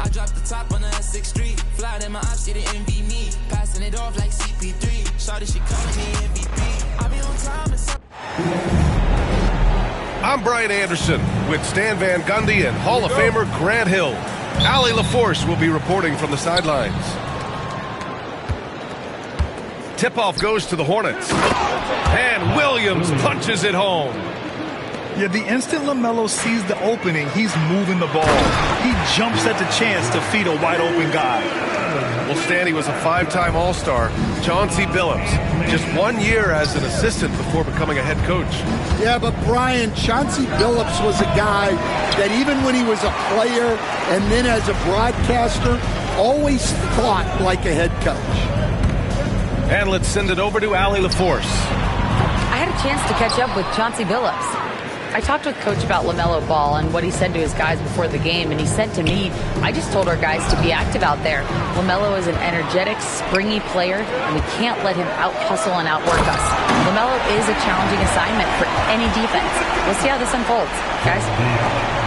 I dropped the top on the 6th Street. Fly in my ops, she didn't envy me. Passing it off like CP3. Shawty, she calling me MVP. I be on time and so. I'm Brian Anderson with Stan Van Gundy and Hall of Famer Grant Hill. Allie LaForce will be reporting from the sidelines. Tip-off goes to the Hornets. And Williams punches it home. Yeah, the instant LaMelo sees the opening, he's moving the ball. He jumps at the chance to feed a wide-open guy. Well, Stan, he was a 5-time All-Star. Chauncey Billups, just 1 year as an assistant before becoming a head coach. Yeah, but Brian, Chauncey Billups was a guy that even when he was a player and then as a broadcaster, always thought like a head coach. And let's send it over to Allie LaForce. I had a chance to catch up with Chauncey Billups. I talked with Coach about LaMelo Ball and what he said to his guys before the game, and he said to me, I just told our guys to be active out there. LaMelo is an energetic, springy player, and we can't let him out-hustle and outwork us. LaMelo is a challenging assignment for any defense. We'll see how this unfolds, guys.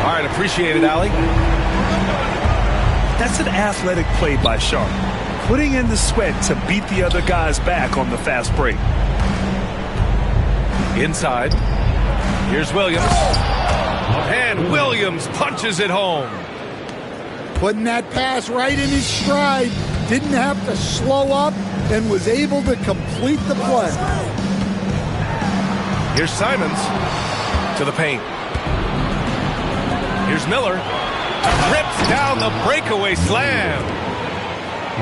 All right, appreciate it, Allie. That's an athletic play by Sharp, putting in the sweat to beat the other guys back on the fast break. Inside. Here's Williams. And Williams punches it home. Putting that pass right in his stride. Didn't have to slow up and was able to complete the play. Here's Simons to the paint. Here's Miller. Rips down the breakaway slam.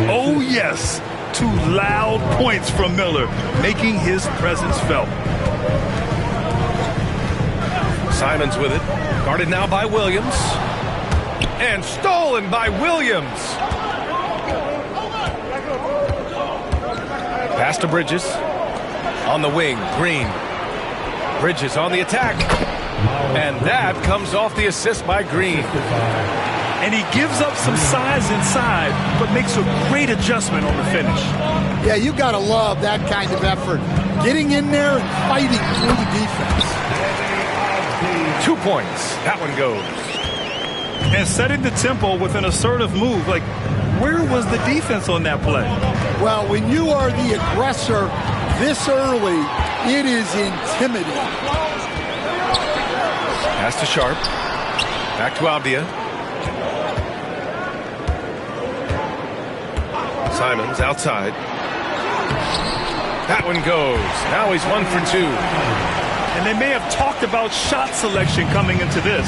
Oh, yes. 2 loud points from Miller, making his presence felt. Simons with it. Guarded now by Williams. And stolen by Williams. Pass to Bridges. On the wing, Green. Bridges on the attack. And that comes off the assist by Green. And he gives up some size inside, but makes a great adjustment on the finish. Yeah, you got to love that kind of effort. Getting in there and fighting through the defense. 2 points. That one goes. And setting the tempo with an assertive move. Like, where was the defense on that play? Well, when you are the aggressor this early, it is intimidating. Pass to Sharp. Back to Abdia. Simons outside. That one goes. Now he's 1 for 2. And they may have talked about shot selection coming into this.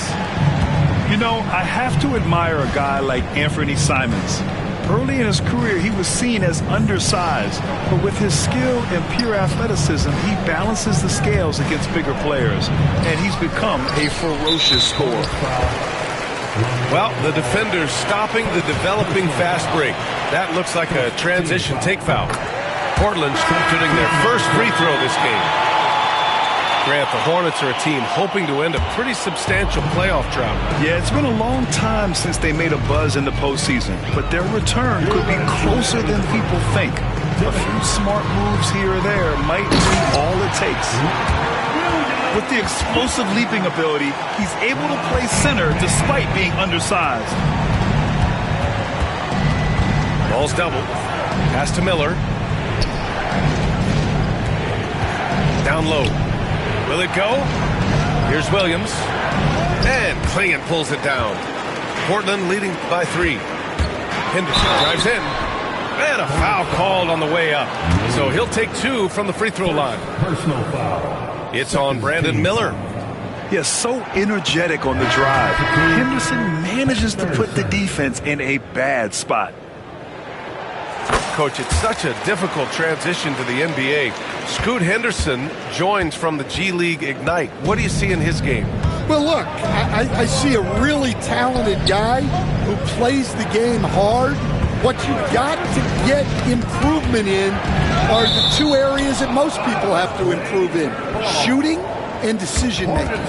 You know, I have to admire a guy like Anthony Simons. Early in his career, he was seen as undersized, but with his skill and pure athleticism, he balances the scales against bigger players, and he's become a ferocious scorer. Well, the defender's stopping the developing fast break. That looks like a transition take foul. Portland shooting their first free throw this game. Grant, the Hornets are a team hoping to end a pretty substantial playoff drought. Yeah, it's been a long time since they made a buzz in the postseason, but their return could be closer than people think. A few smart moves here or there might be all it takes. With the explosive leaping ability, he's able to play center despite being undersized. Ball's doubled. Pass to Miller. Down low. Will it go? Here's Williams. And Klingon pulls it down. Portland leading by 3. Henderson drives in. And a foul called on the way up. So he'll take 2 from the free throw line. Personal foul. It's on Brandon Miller. Yes, so energetic on the drive. Henderson manages to put the defense in a bad spot. Coach, it's such a difficult transition to the NBA. Scoot Henderson joins from the G League Ignite. What do you see in his game? Well, look, I see a really talented guy who plays the game hard. What you've got to get improvement in are the 2 areas that most people have to improve in: shooting and decision making.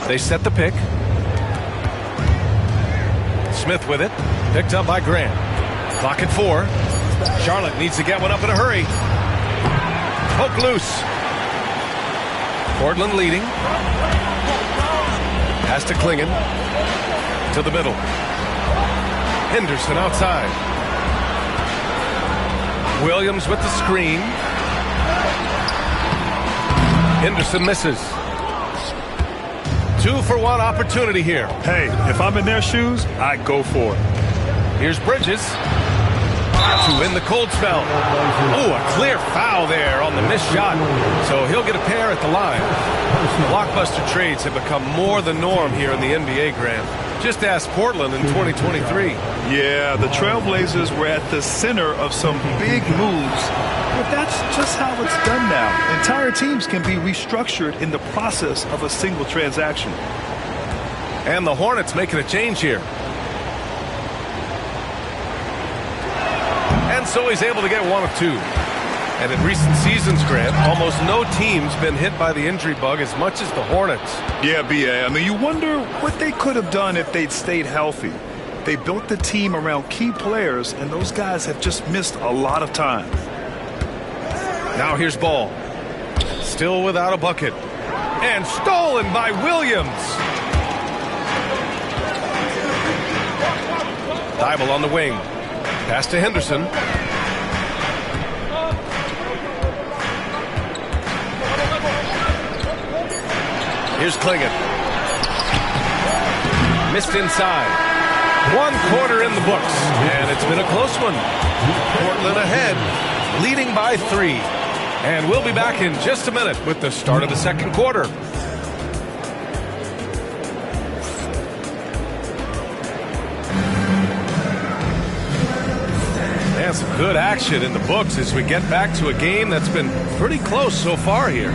They set the pick. Smith with it. Picked up by Grant. Clock at 4. Charlotte needs to get one up in a hurry. Poke loose. Portland leading. Pass to Klingon. To the middle. Henderson outside. Williams with the screen. Henderson misses. 2-for-1 opportunity here. Hey, if I'm in their shoes, I go for it. Here's Bridges to win the cold spell. Oh, a clear foul there on the missed shot. So he'll get a pair at the line. Blockbuster trades have become more the norm here in the NBA, Grant. Just ask Portland in 2023. Yeah, the Trailblazers were at the center of some big moves, but that's just how it's done now. Entire teams can be restructured in the process of a single transaction. And the Hornets making a change here. And so he's able to get one of two. And in recent seasons, Grant, almost no team's been hit by the injury bug as much as the Hornets. Yeah, B.A. I mean, you wonder what they could have done if they'd stayed healthy. They built the team around key players, and those guys have just missed a lot of time. Now here's Ball. Still without a bucket. And stolen by Williams. Thibault on the wing. Pass to Henderson. Here's Klingon. Missed inside. 1 quarter in the books, and it's been a close one. Portland ahead, leading by 3. And we'll be back in just a minute with the start of the second quarter. And some good action in the books as we get back to a game that's been pretty close so far here.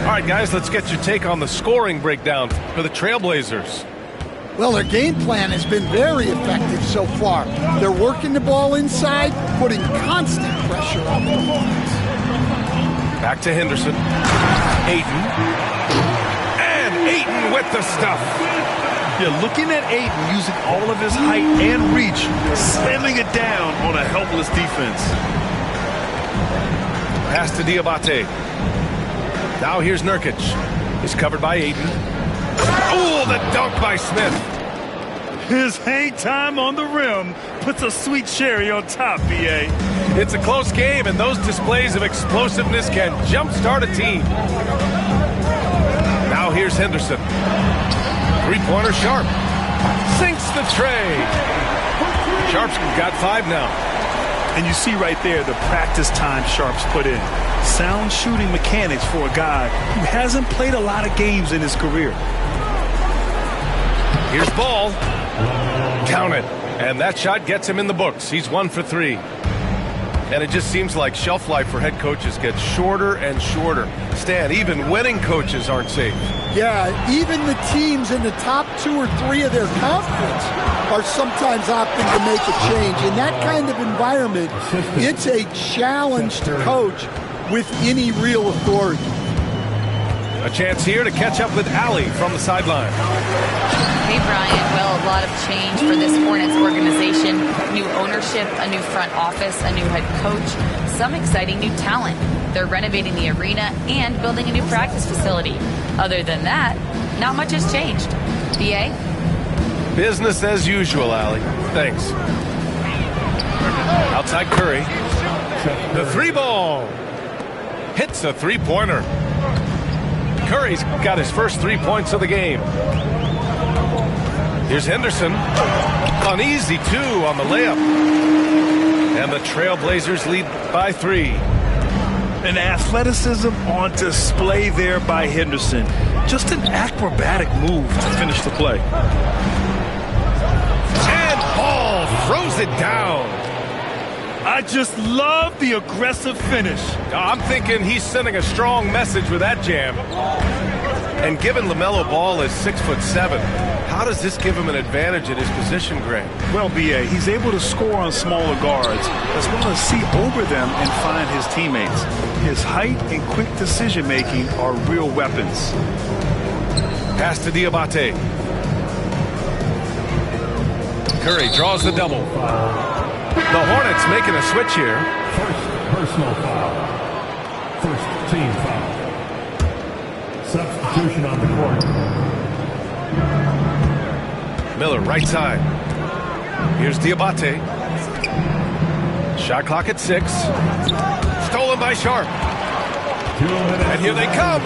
All right, guys, let's get your take on the scoring breakdown for the Trailblazers. Well, their game plan has been very effective so far. They're working the ball inside, putting constant pressure on the opponents. Back to Henderson. Ayton. And Ayton with the stuff. Yeah, looking at Ayton using all of his height and reach, slamming it down on a helpless defense. Pass to Diabate. Now here's Nurkic. He's covered by Ayton. Oh, the dunk by Smith. His hang time on the rim puts a sweet cherry on top, B.A. It's a close game, and those displays of explosiveness can jumpstart a team. Now here's Henderson. Three-pointer Sharp. Sinks the tray. Sharp's got 5 now. And you see right there the practice time Sharp's put in. Sound shooting mechanics for a guy who hasn't played a lot of games in his career. Here's Ball. Count it. And that shot gets him in the books. He's 1 for 3. And it just seems like shelf life for head coaches gets shorter and shorter. Stan, even winning coaches aren't safe. Yeah, even the teams in the top 2 or 3 of their conference are sometimes opting to make a change. In that kind of environment, it's a challenge to coach with any real authority. A chance here to catch up with Allie from the sideline. Hey, Brian. Well, a lot of change for this Hornets organization. New ownership, a new front office, a new head coach, some exciting new talent. They're renovating the arena and building a new practice facility. Other than that, not much has changed. B.A.? Business as usual, Allie. Thanks. Outside Curry. The 3-ball. Hits a 3-pointer. Curry's got his first 3 points of the game. Here's Henderson. An easy 2 on the layup. And the Trailblazers lead by 3. An athleticism on display there by Henderson. Just an acrobatic move to finish the play. And Ball throws it down. I just love the aggressive finish. I'm thinking he's sending a strong message with that jam. And given LaMelo Ball is 6'7", how does this give him an advantage in his position, Grant? Well, B.A., he's able to score on smaller guards, as well as see over them and find his teammates. His height and quick decision-making are real weapons. Pass to Diabate. Curry draws the double. The Hornets making a switch here. First personal foul. First team foul. Substitution on the court. Miller, right side. Here's Diabate. Shot clock at 6. Stolen by Sharp. And here they come.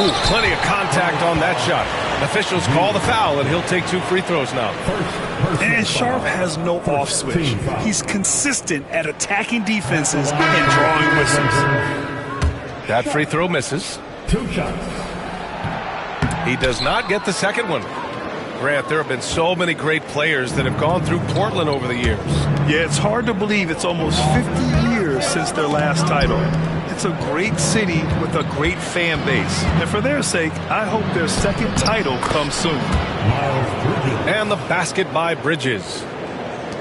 Ooh, plenty of contact on that shot. Officials call the foul, and he'll take 2 free throws now. And Sharp has no off switch. He's consistent at attacking defenses and drawing whistles. That free throw misses. 2 shots. He does not get the second one. Grant, there have been so many great players that have gone through Portland over the years. Yeah, it's hard to believe it's almost 50 years since their last title. It's a great city with a great fan base. And for their sake, I hope their second title comes soon. And the basket by Bridges.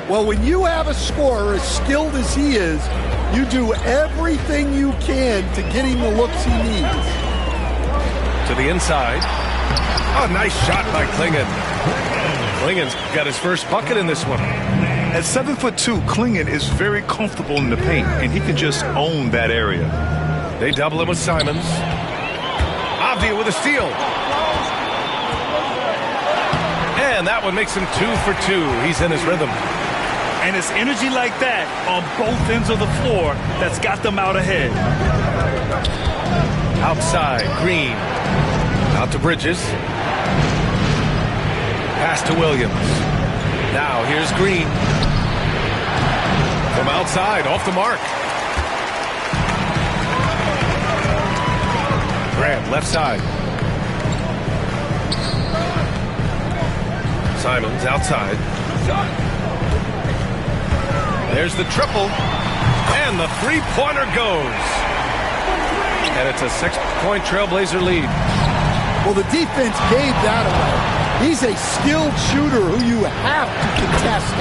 Well, when you have a scorer as skilled as he is, you do everything you can to get him the looks he needs. To the inside. Oh, nice shot by Klingon. Klingon's got his first bucket in this one. At 7'2", Klingon is very comfortable in the paint, and he can just own that area. They double him with Simons. Avdia with a steal. And that one makes him 2 for 2. He's in his rhythm. And it's energy like that on both ends of the floor that's got them out ahead. Outside, Green. Out to Bridges. Pass to Williams. Now here's Green. From outside, off the mark. Grant, left side. Simons outside. There's the triple. And the three-pointer goes. And it's a 6-point Trailblazer lead. Well, the defense gave that away. He's a skilled shooter who you have to contest.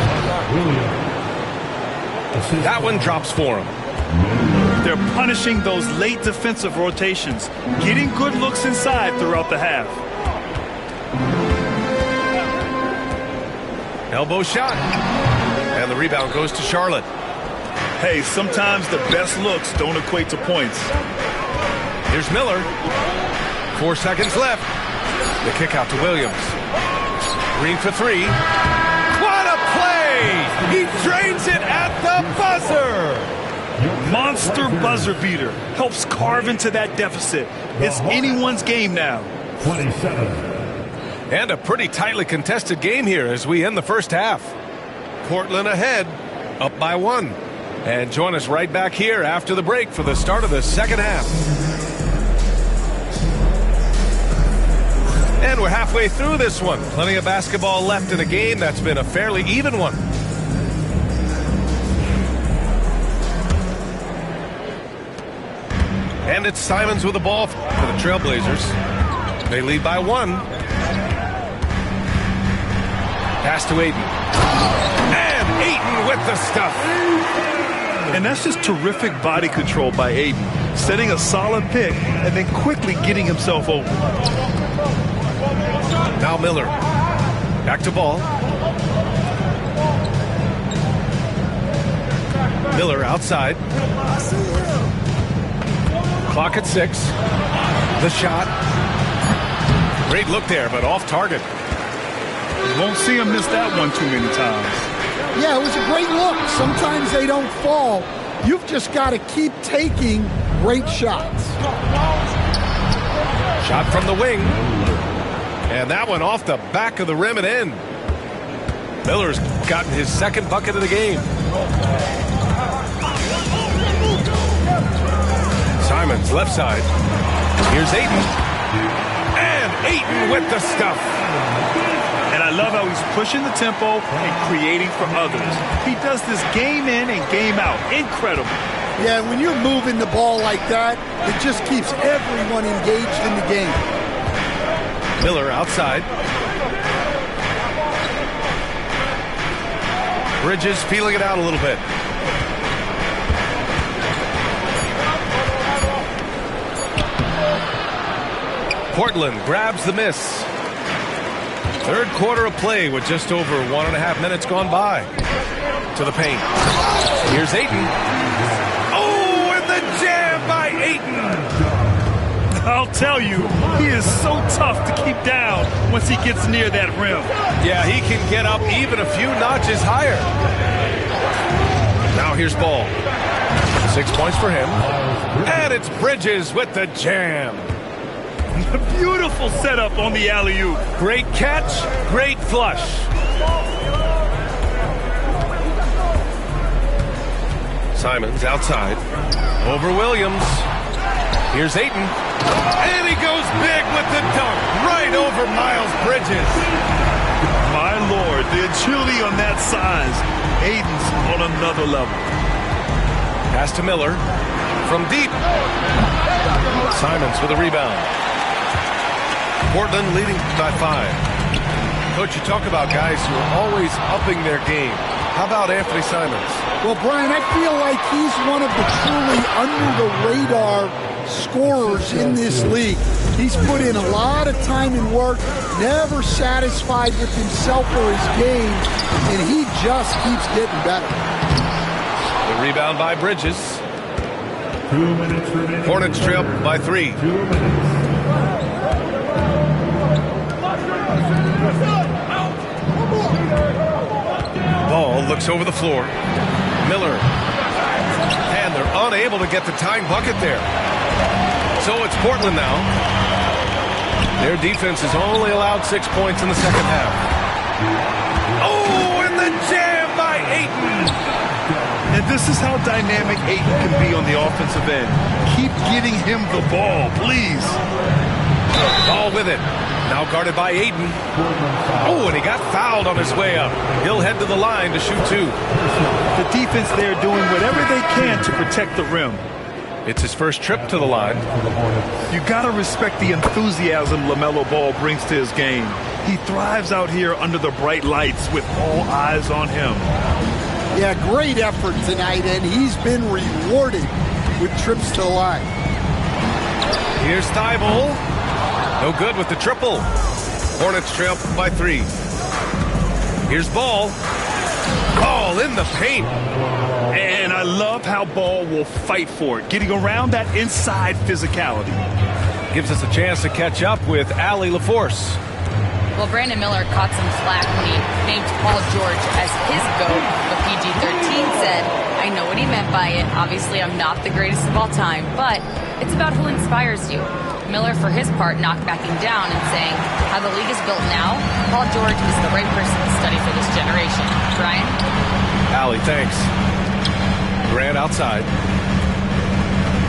That one drops for him. They're punishing those late defensive rotations, getting good looks inside throughout the half. Elbow shot. And the rebound goes to Charlotte. Hey, sometimes the best looks don't equate to points. Here's Miller. 4 seconds left. The kick out to Williams. Green for 3. What a play! He drains it at the buzzer! Monster buzzer beater. Helps carve into that deficit. It's anyone's game now. 27. And a pretty tightly contested game here as we end the first half. Portland ahead, up by 1. And join us right back here after the break for the start of the second half. And we're halfway through this one. Plenty of basketball left in a game that's been a fairly even one. And it's Simons with the ball for the Trailblazers. They lead by 1. Pass to Ayton. And Ayton with the stuff. And that's just terrific body control by Ayton. Setting a solid pick and then quickly getting himself open. Now Miller. Back to ball. Miller outside. Clock at 6. The shot. Great look there, but off target. Won't see him miss that one too many times. Yeah, it was a great look. Sometimes they don't fall. You've just got to keep taking great shots. Shot from the wing. And that one off the back of the rim and in. Miller's gotten his second bucket of the game. Simons, left side. Here's Ayton. And Ayton with the stuff. And I love how he's pushing the tempo and creating for others. He does this game in and game out. Incredible. Yeah, when you're moving the ball like that, it just keeps everyone engaged in the game. Miller outside. Bridges feeling it out a little bit. Portland grabs the miss. Third quarter of play with just over 1.5 minutes gone by. To the paint. Here's Ayton. Oh, and the jam by Ayton. I'll tell you, he is so tough to keep down once he gets near that rim. Yeah, he can get up even a few notches higher. Now here's Ball. 6 points for him. And it's Bridges with the jam. Beautiful setup on the alley-oop. Great catch, great flush. Simons outside. Over Williams. Here's Ayton. And he goes big with the dunk. Right over Miles Bridges. My Lord, the agility on that size. Ayton's on another level. Pass to Miller. From deep. Simons with a rebound. Portland leading by 5. Coach, you talk about guys who are always upping their game. How about Anthony Simons? Well, Brian, I feel like he's one of the truly under-the-radar scorers in this league. He's put in a lot of time and work, never satisfied with himself or his game, and he just keeps getting better. The rebound by Bridges. 2 minutes remaining. Hornets trail by 3. 2 minutes. Ball looks over the floor. Miller. And they're unable to get the tying bucket there. So it's Portland now. Their defense has only allowed 6 points in the second half. Oh, and the jam by Ayton. And this is how dynamic Ayton can be on the offensive end. Keep getting him the ball, please. Ball with it. Now guarded by Ayton. Oh, and he got fouled on his way up. He'll head to the line to shoot 2. The defense there doing whatever they can to protect the rim. It's his first trip to the line. You gotta respect the enthusiasm LaMelo Ball brings to his game. He thrives out here under the bright lights with all eyes on him. Yeah, great effort tonight, and he's been rewarded with trips to the line. Here's Thibault. No good with the triple. Hornets trail by 3. Here's Ball. Ball in the paint. And I love how Ball will fight for it, getting around that inside physicality. Gives us a chance to catch up with Allie LaForce. Well, Brandon Miller caught some slack when he named Paul George as his GOAT, but PG-13 said, I know what he meant by it. Obviously, I'm not the greatest of all time, but it's about who inspires you. Miller, for his part, knocked back him down and saying, how the league is built now, Paul George is the right person to study for this generation. Brian? Allie, thanks. Grant outside.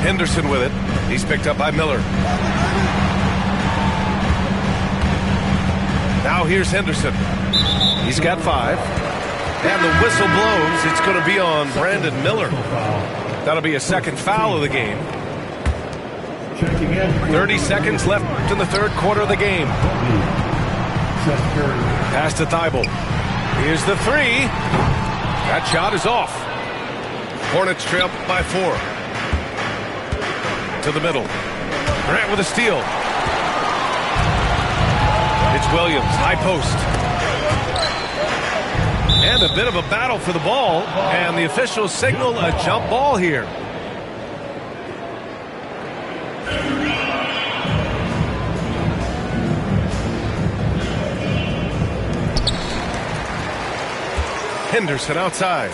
Henderson with it. He's picked up by Miller. Now here's Henderson. He's got 5. And the whistle blows. It's going to be on Brandon Miller. That'll be a second foul of the game. 30 seconds left in the third quarter of the game. Pass to Thibault. Here's the 3. That shot is off. Hornets trail by 4. To the middle. Grant with a steal. It's Williams, high post. And a bit of a battle for the ball, and the officials signal a jump ball here. Henderson outside.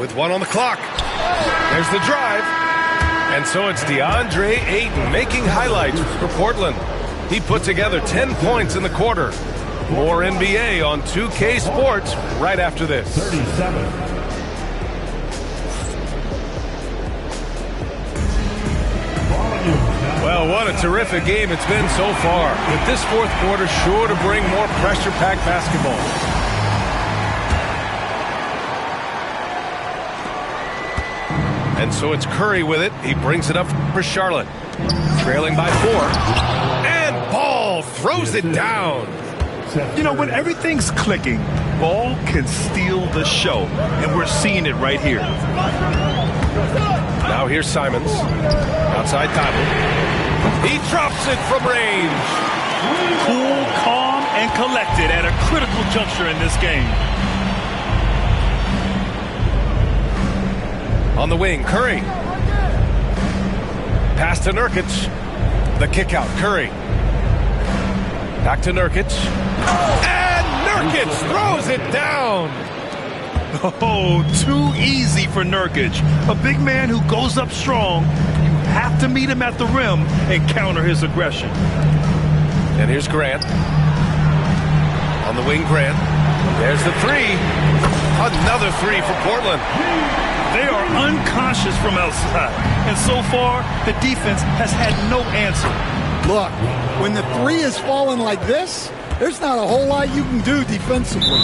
With 1 on the clock. There's the drive. And so it's DeAndre Ayton making highlights for Portland. He put together 10 points in the quarter. More NBA on 2K Sports right after this. 37. Well, what a terrific game it's been so far. With this fourth quarter sure to bring more pressure-packed basketball. And so it's Curry with it. He brings it up for Charlotte. Trailing by 4. And Ball throws it down. You know, when everything's clicking, Ball can steal the show. And we're seeing it right here. Now here's Simons. Outside Thibault. He drops it from range. Cool, calm, and collected at a critical juncture in this game. On the wing, Curry. Pass to Nurkic. The kick out, Curry. Back to Nurkic. And Nurkic throws it down. Oh, too easy for Nurkic. A big man who goes up strong. You have to meet him at the rim and counter his aggression. And here's Grant. On the wing, Grant. There's the three. Another three for Portland. They are unconscious from outside. And so far, the defense has had no answer. Look, when the three is falling like this, there's not a whole lot you can do defensively.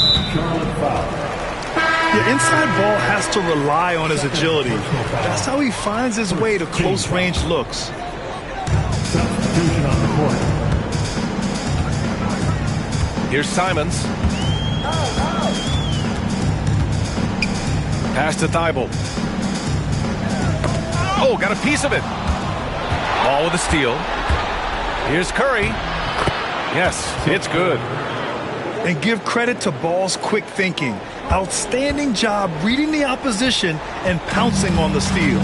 The inside ball has to rely on his agility. That's how he finds his way to close-range looks. Substitution on the court. Here's Simons. Pass to Thibault. Oh, got a piece of it. Ball with a steal. Here's Curry. Yes, it's good. And give credit to Ball's quick thinking. Outstanding job reading the opposition and pouncing on the steal.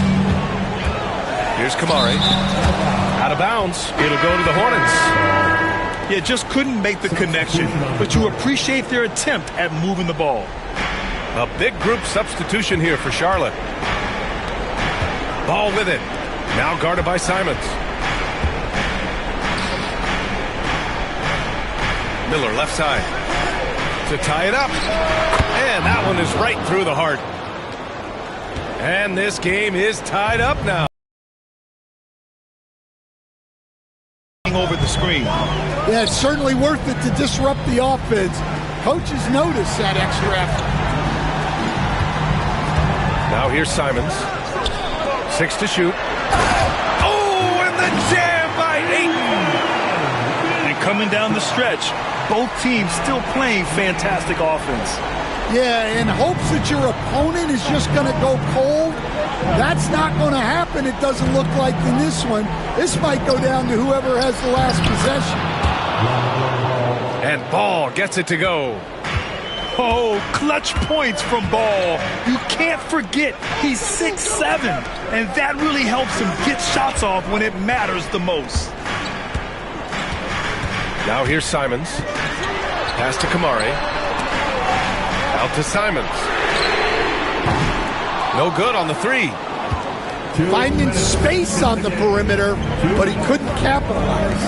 Here's Kamari. Out of bounds. It'll go to the Hornets. Yeah, just couldn't make the connection, but you appreciate their attempt at moving the ball. A big group substitution here for Charlotte. Ball with it. Now guarded by Simons. Miller left side to tie it up. And that one is right through the heart. And this game is tied up now. Over the screen. Yeah, it's certainly worth it to disrupt the offense. Coaches notice that extra effort. Now here's Simons. 6 to shoot. Oh, and the jam by Ayton. And coming down the stretch, both teams still playing fantastic offense. Yeah, in hopes that your opponent is just going to go cold. That's not going to happen, it doesn't look like in this one. This might go down to whoever has the last possession. And Ball gets it to go. Oh, clutch points from Ball. You can't forget he's 6'7", and that really helps him get shots off when it matters the most. Now here's Simons. Pass to Kamari. Out to Simons. No good on the three. Finding space on the perimeter, but he couldn't capitalize.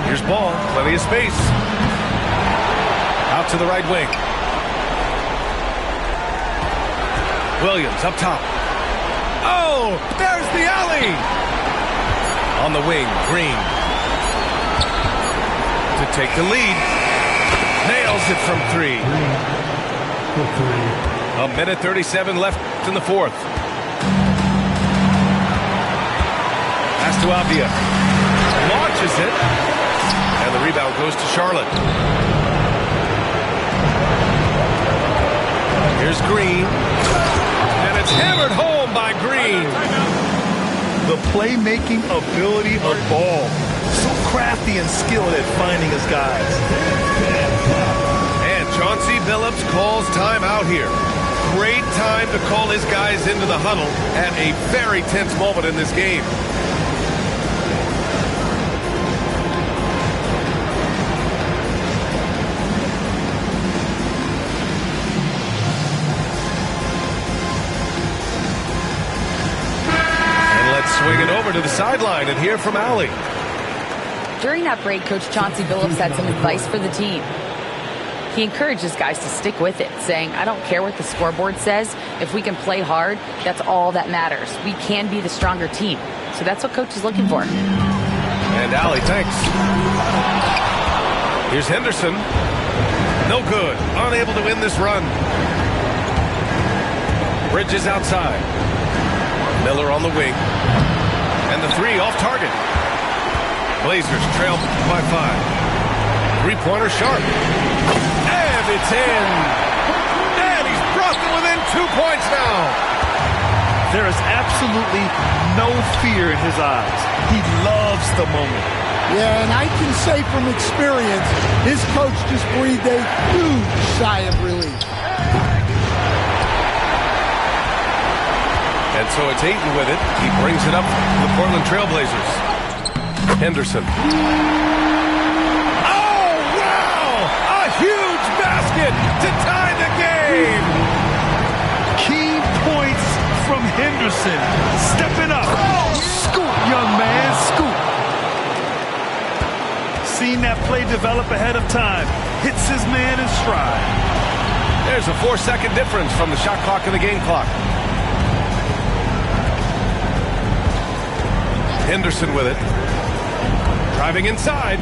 Here's Ball. Plenty of space. Out to the right wing. Williams up top. Oh, there's the alley. On the wing, Green. To take the lead. Nails it from three. 1:37 left in the fourth. Pass to Avdia. Launches it. And the rebound goes to Charlotte. Here's Green. And it's hammered home by Green. The playmaking ability of Ball. So crafty and skilled at finding his guys. And Chauncey Billups calls timeout here. Great time to call his guys into the huddle at a very tense moment in this game. And let's swing it over to the sideline and hear from Allie. During that break, Coach Chauncey Billups had some advice for the team. He encourages guys to stick with it, saying, I don't care what the scoreboard says. If we can play hard, that's all that matters. We can be the stronger team. So that's what Coach is looking for. And Allie, thanks. Here's Henderson. No good. Unable to win this run. Bridges outside. Miller on the wing. And the three off target. Blazers trail by 5. Three-pointer sharp. And it's in. And he's brought them within 2 points now. There is absolutely no fear in his eyes. He loves the moment. Yeah, and I can say from experience, his coach just breathed a huge sigh of relief. And so it's Ayton with it. He brings it up to the Portland Trailblazers. Henderson. Oh, wow! A huge basket to tie the game! Key points from Henderson. Stepping up. Scoop, young man, scoop. Seen that play develop ahead of time. Hits his man in stride. There's a 4-second difference from the shot clock and the game clock. Henderson with it. Driving inside.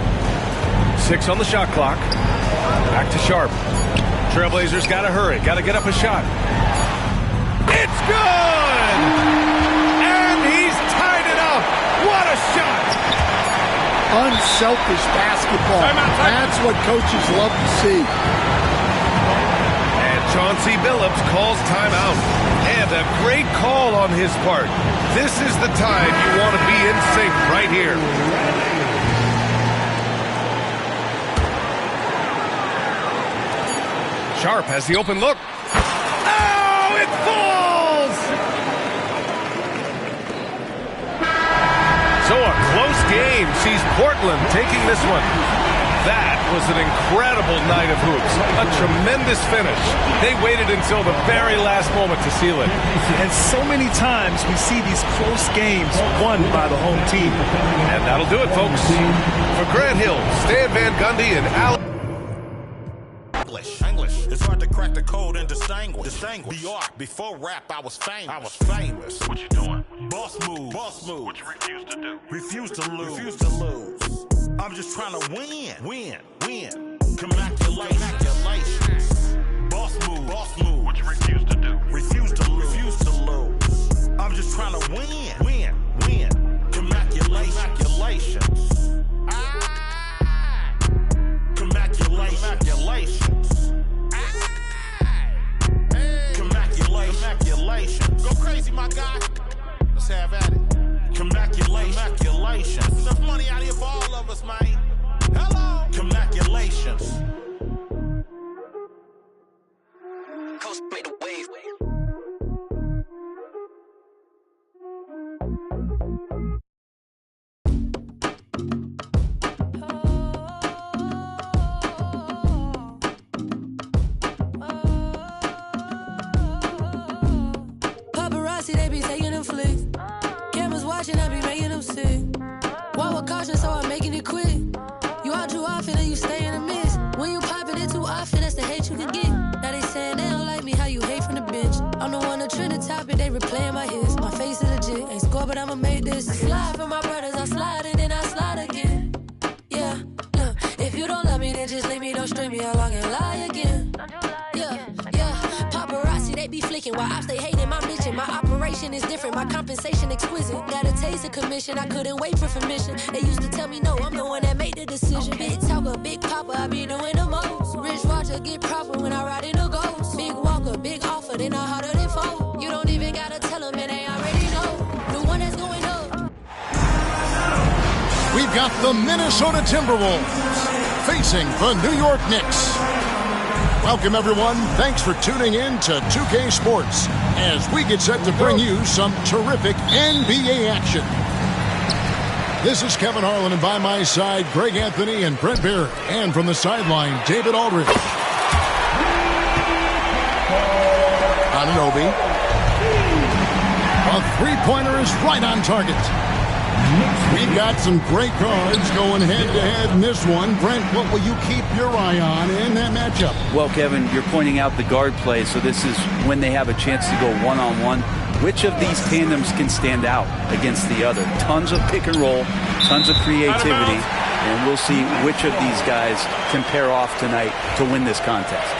6 on the shot clock. Back to Sharp. Trailblazers got to hurry. Got to get up a shot. It's good! And he's tied it up. What a shot! Unselfish basketball. That's what coaches love to see. And Chauncey Billups calls timeout. And a great call on his part. This is the time you want to be in sync right here. Sharp has the open look. Oh, it falls! So a close game sees Portland taking this one. That was an incredible night of hoops. A tremendous finish. They waited until the very last moment to seal it. And so many times we see these close games won by the home team. And that'll do it, folks. For Grant Hill, Stan Van Gundy, and Al. English. It's hard to crack the code and distinguish. Before rap, I was famous. What you doing? Boss move. What you refuse to do? Refuse to lose. I'm just trying to win. Congratulations. Boss move. What you refuse to do? Refuse to lose. I'm just trying to win. Congratulations. Congratulations. Go crazy, my guy. Let's have at it. Congratulations. Enough money out here for all of us, man. Hello. Congratulations. Coast made a wave. Paparazzi, they be taking them flicks. Cameras watching, I be making them sick. Walk with caution, so I'm making it quick. You out too often and you stay in the mist. When you popping it too often, that's the hate you can get. Now they saying they don't like me, how you hate from the bench. I'm the one that trend the topic, they replaying my hits. My face is legit, ain't score, but I'ma make this. I slide for my brothers, I slide and then I slide again. Yeah, look, if you don't love me, then just leave me, don't string me along and lie again. Yeah, paparazzi, they be flicking while I stay hating my mission. My operation is different, my compensation exquisite. Got a taste of commission, I couldn't wait for permission. They used to tell me no, I'm the one that made the decision. Big talker, big papa, I be doing the most. Rich Roger get proper when I ride in the ghost. Big walker, big offer, they know harder than foe. You don't even gotta tell them, and they already know. The one that's going up. We've got the Minnesota Timberwolves facing the New York Knicks. Welcome, everyone. Thanks for tuning in to 2K Sports as we get set to bring you some terrific NBA action. This is Kevin Harlan, and by my side, Greg Anthony and Brent Barrett. And from the sideline, David Aldridge. Anunoby. A three-pointer is right on target. We've got some great cards going head-to-head in this one. Brent, what will you keep your eye on in that matchup? Well, Kevin, you're pointing out the guard play, so this is when they have a chance to go one-on-one. Which of these tandems can stand out against the other? Tons of pick and roll, tons of creativity, and we'll see which of these guys can pair off tonight to win this contest.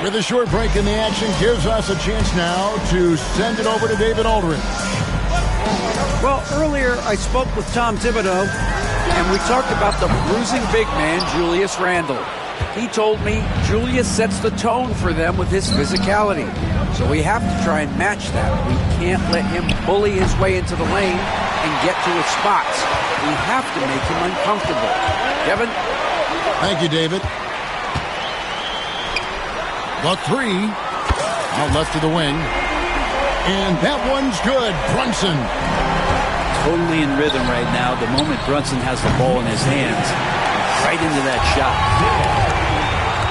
With a short break in the action, gives us a chance now to send it over to David Aldridge. Well, earlier I spoke with Tom Thibodeau, and we talked about the bruising big man, Julius Randle. He told me Julius sets the tone for them with his physicality. So we have to try and match that. We can't let him bully his way into the lane and get to his spots. We have to make him uncomfortable. Kevin? Thank you, David. The three. Out left to the wing. And that one's good. Brunson. Totally in rhythm right now. The moment Brunson has the ball in his hands, right into that shot.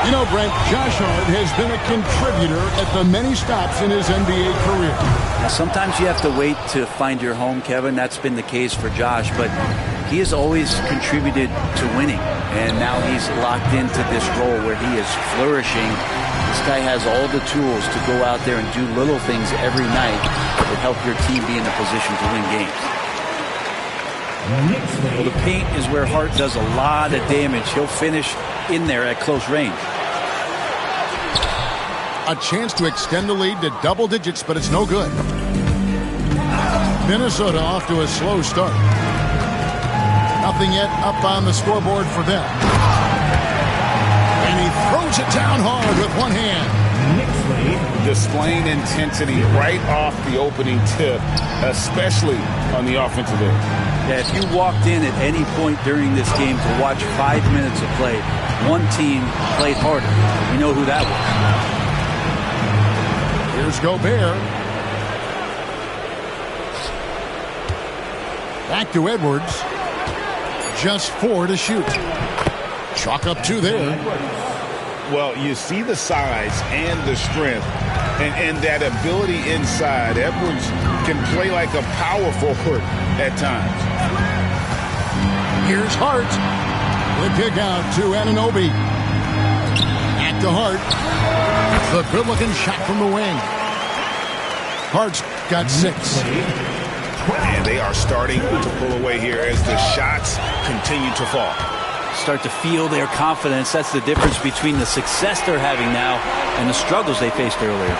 You know, Brent, Josh Hart has been a contributor at the many stops in his NBA career. Now, sometimes you have to wait to find your home, Kevin. That's been the case for Josh, but he has always contributed to winning, and now he's locked into this role where he is flourishing. This guy has all the tools to go out there and do little things every night that help your team be in a position to win games. Well, the paint is where Hart does a lot of damage. He'll finish in there at close range. A chance to extend the lead to double digits, but it's no good. Minnesota off to a slow start. Nothing yet up on the scoreboard for them. And he throws it down hard with one hand. Displaying intensity right off the opening tip, especially on the offensive end. Yeah, if you walked in at any point during this game to watch 5 minutes of play, one team played harder. You know who that was. Here's Gobert. Back to Edwards. Just 4 to shoot. Chalk up 2 there. Well, you see the size and the strength and that ability inside. Edwards can play like a power forward at times. Here's Hart. The kick out to Anunoby. Back to Hart. The good-looking shot from the wing. Hart's got 6. And they are starting to pull away here as the shots continue to fall. Start to feel their confidence. That's the difference between the success they're having now and the struggles they faced earlier.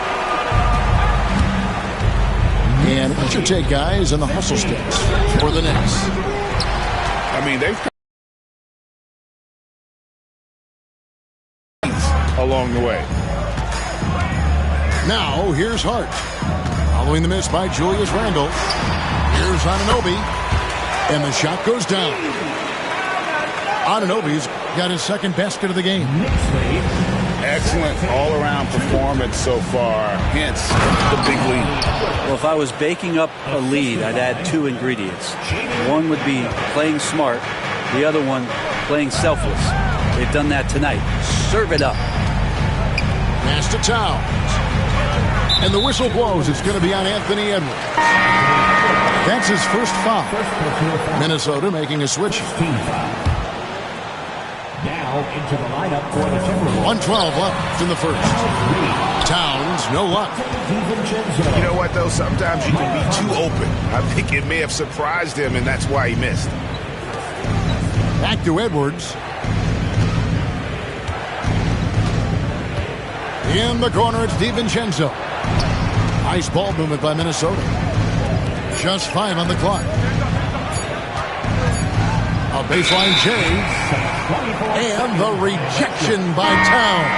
And what's your take, guys, on the hustle sticks for the Knicks? I mean, they've along the way. Now, here's Hart. Following the miss by Julius Randle. Here's Anunoby. And the shot goes down. Anunoby's got his second basket of the game. Excellent all-around performance so far, hence the big lead. Well, if I was baking up a lead, I'd add 2 ingredients. One would be playing smart. The other one, playing selfless. They've done that tonight. Serve it up. Pass to Towns. And the whistle blows. It's going to be on Anthony Edwards. That's his first foul. Minnesota making a switch. Now into the lineup for the Timberwolves. 1:12 left in the first. Towns, no luck. You know what, though? Sometimes you can be too open. I think it may have surprised him, and that's why he missed. Back to Edwards. In the corner, it's DiVincenzo. Nice ball movement by Minnesota. Just 5 on the clock. A baseline J. And the rejection by Towns.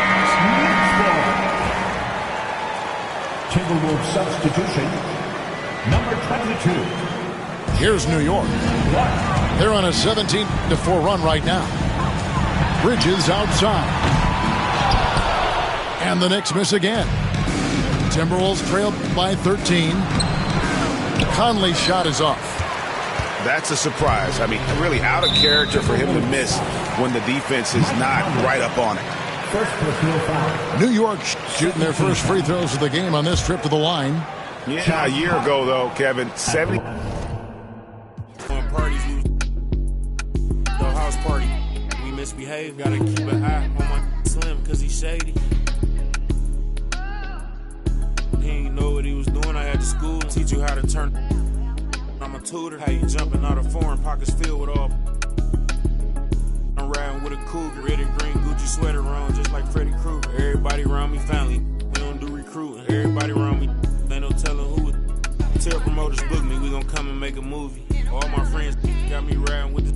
Timberwolves substitution, number 22. Here's New York. They're on a 17-4 run right now. Bridges outside. And the Knicks miss again. Timberwolves trailed by 13. Conley's shot is off. That's a surprise. I mean, really out of character for him to miss when the defense is not right up on it. First personal foul. New York shooting their first free throws of the game on this trip to the line. Yeah, a year ago, though, Kevin, 70. Parties, no house party. We misbehave, gotta keep an eye on my slim, cause he's shady. He ain't know what he was doing. I had to school, teach you how to turn. I'm a tutor, how you jumping out of foreign pockets filled with all. I'm riding with a cougar, red and green Gucci sweater on, just like Freddy Krueger. Everybody around me family, we don't do recruiting. Everybody around me, ain't no telling who it. Tell promoters book me, we gon' come and make a movie. All my friends got me riding with the.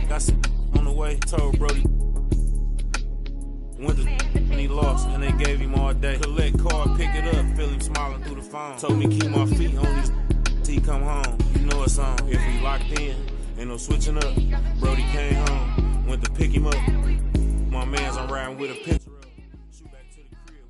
Got some on the way. Told Brody. Went to and he lost, and they gave him all day. Collect card, pick it up, feel him smiling through the phone. Told me keep my feet on his till he come home. You know it's on. If he locked in, ain't no switching up. Brody came home, went to pick him up. My man's I'm riding with a picture of. Shoot back to the crib.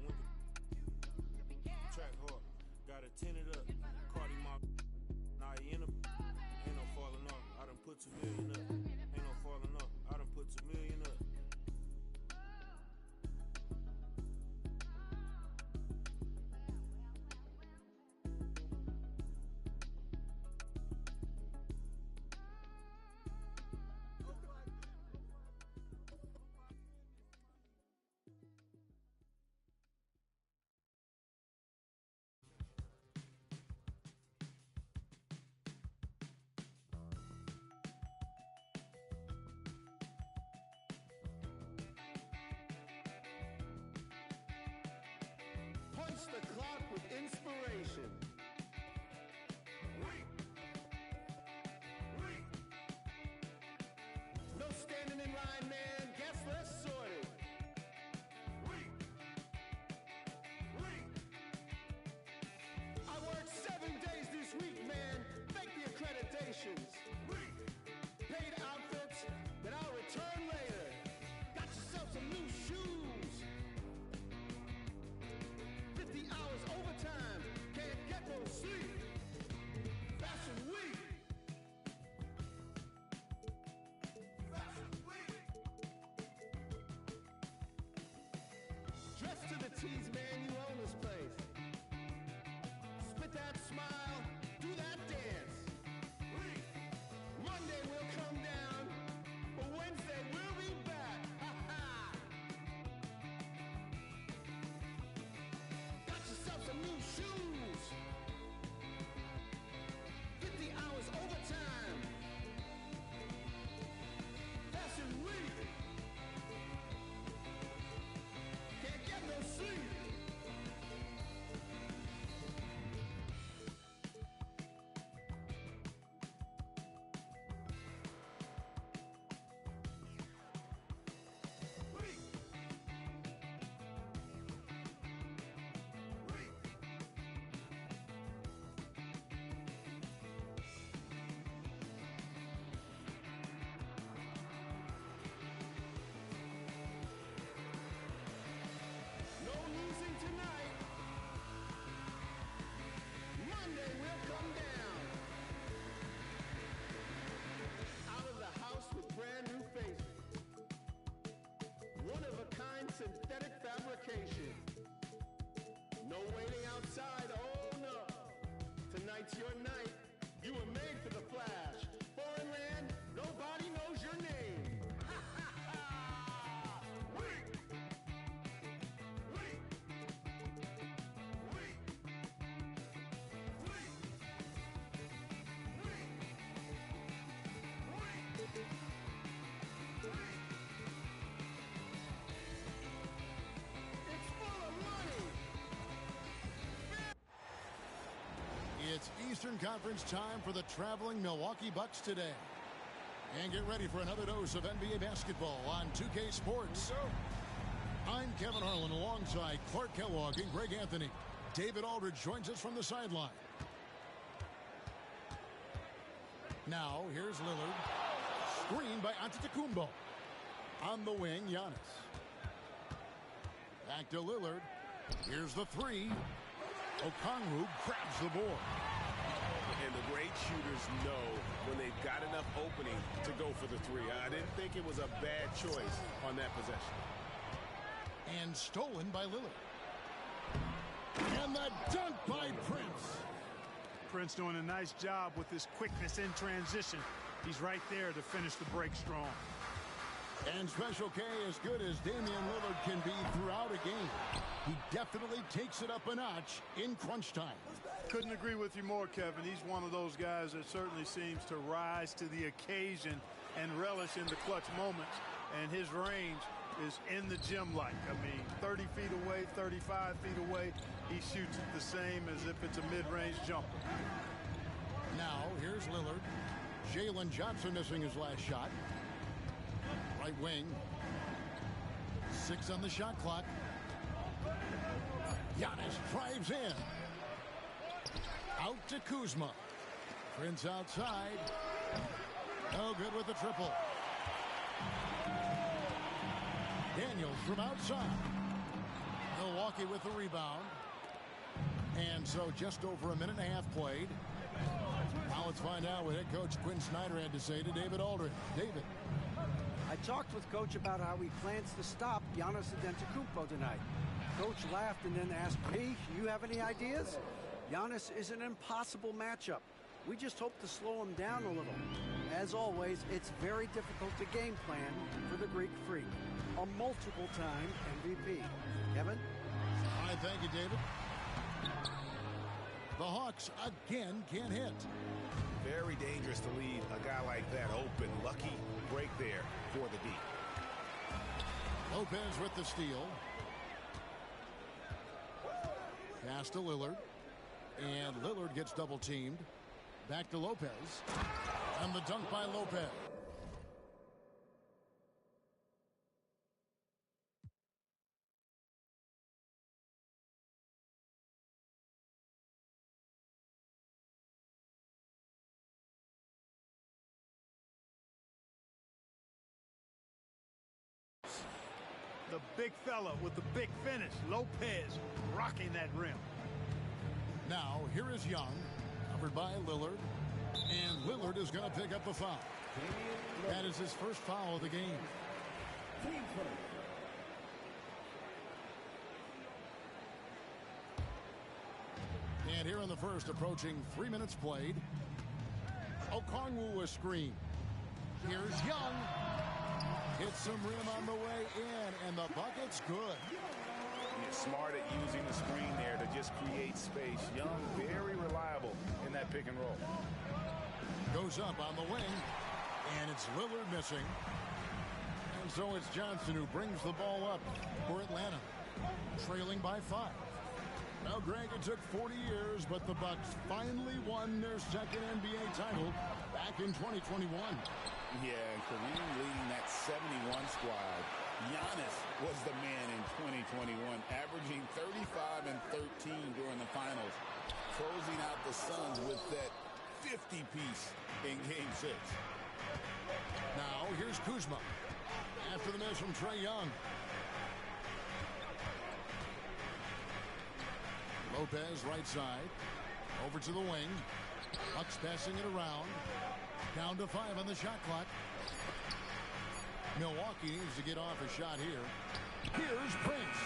inspiration. No standing in line, man. Guess less sorted. I worked 7 days this week, man. Fake the accreditations. Paid outfits that I'll return later. Got yourself some new shoes. 50 hours overtime. Can't get no sleep. Fashion week. Dress to the T's, man, you own this place. Spit that smile, do that dance. Monday we'll come down, but Wednesday we'll be back. Ha ha! Got yourself some new shoes. 50 hours overtime. Fashion week. Can't get no sleep. No losing tonight. Monday we'll come down. Out of the house with brand new faces. One of a kind synthetic fabrication. No waiting outside, oh no. Tonight's your night. You were made for the flash. Foreign land, nobody knows your name. Ha ha ha! Weak! It's Eastern Conference time for the traveling Milwaukee Bucks today. And get ready for another dose of NBA basketball on 2K Sports. I'm Kevin Harlan alongside Clark Kellogg and Greg Anthony. David Aldridge joins us from the sideline. Now, here's Lillard. Screen by Antetokounmpo. On the wing, Giannis. Back to Lillard. Here's the three. Okongwu grabs the board. And the great shooters know when they've got enough opening to go for the three. I didn't think it was a bad choice on that possession. And stolen by Lillard. And the dunk by Prince. Prince doing a nice job with his quickness in transition. He's right there to finish the break strong. And Special K, as good as Damian Lillard can be throughout a game, he definitely takes it up a notch in crunch time. Couldn't agree with you more, Kevin. He's one of those guys that certainly seems to rise to the occasion and relish in the clutch moments. And his range is in the gym-like. I mean, 30 feet away, 35 feet away, he shoots it the same as if it's a mid-range jumper. Now, here's Lillard. Jalen Johnson missing his last shot. Right wing. 6 on the shot clock. Giannis drives in. Out to Kuzma. Prince outside. No good with the triple. Daniels from outside. Milwaukee with the rebound. And so just over a minute and a half played. Now let's find out what head coach Quinn Snyder had to say to David Aldridge. David. I talked with Coach about how he plans to stop Giannis Antetokounmpo tonight. Coach laughed and then asked me, you have any ideas? Giannis is an impossible matchup. We just hope to slow him down a little. As always, it's very difficult to game plan for the Greek Freak, a multiple-time MVP. Kevin? All right, thank you, David. The Hawks again can't hit. Very dangerous to leave a guy like that open. Lucky break there for the D. Lopez with the steal. Pass to Lillard. And Lillard gets double teamed. Back to Lopez. And the dunk by Lopez. The big fella with the big finish. Lopez rocking that rim. Now, here is Young, covered by Lillard. And Lillard is going to pick up the foul. That is his first foul of the game. And here in the first, approaching 3 minutes played. Okongwu a screen. Here's Young. Hits some rim on the way in, and the bucket's good. He's smart at using the screen there to just create space. Young, very reliable in that pick and roll. Goes up on the wing, and it's Lillard missing. And so it's Johnson who brings the ball up for Atlanta, trailing by 5. Now, Greg, it took 40 years, but the Bucks finally won their second NBA title back in 2021. Yeah, and Kareem leading that 71 squad. Giannis was the man in 2021, averaging 35 and 13 during the finals, closing out the Suns with that 50-piece in Game 6. Now, here's Kuzma. After the miss from Trae Young. Lopez, right side. Over to the wing. Bucks passing it around. Down to 5 on the shot clock. Milwaukee needs to get off a shot here. Here's Prince.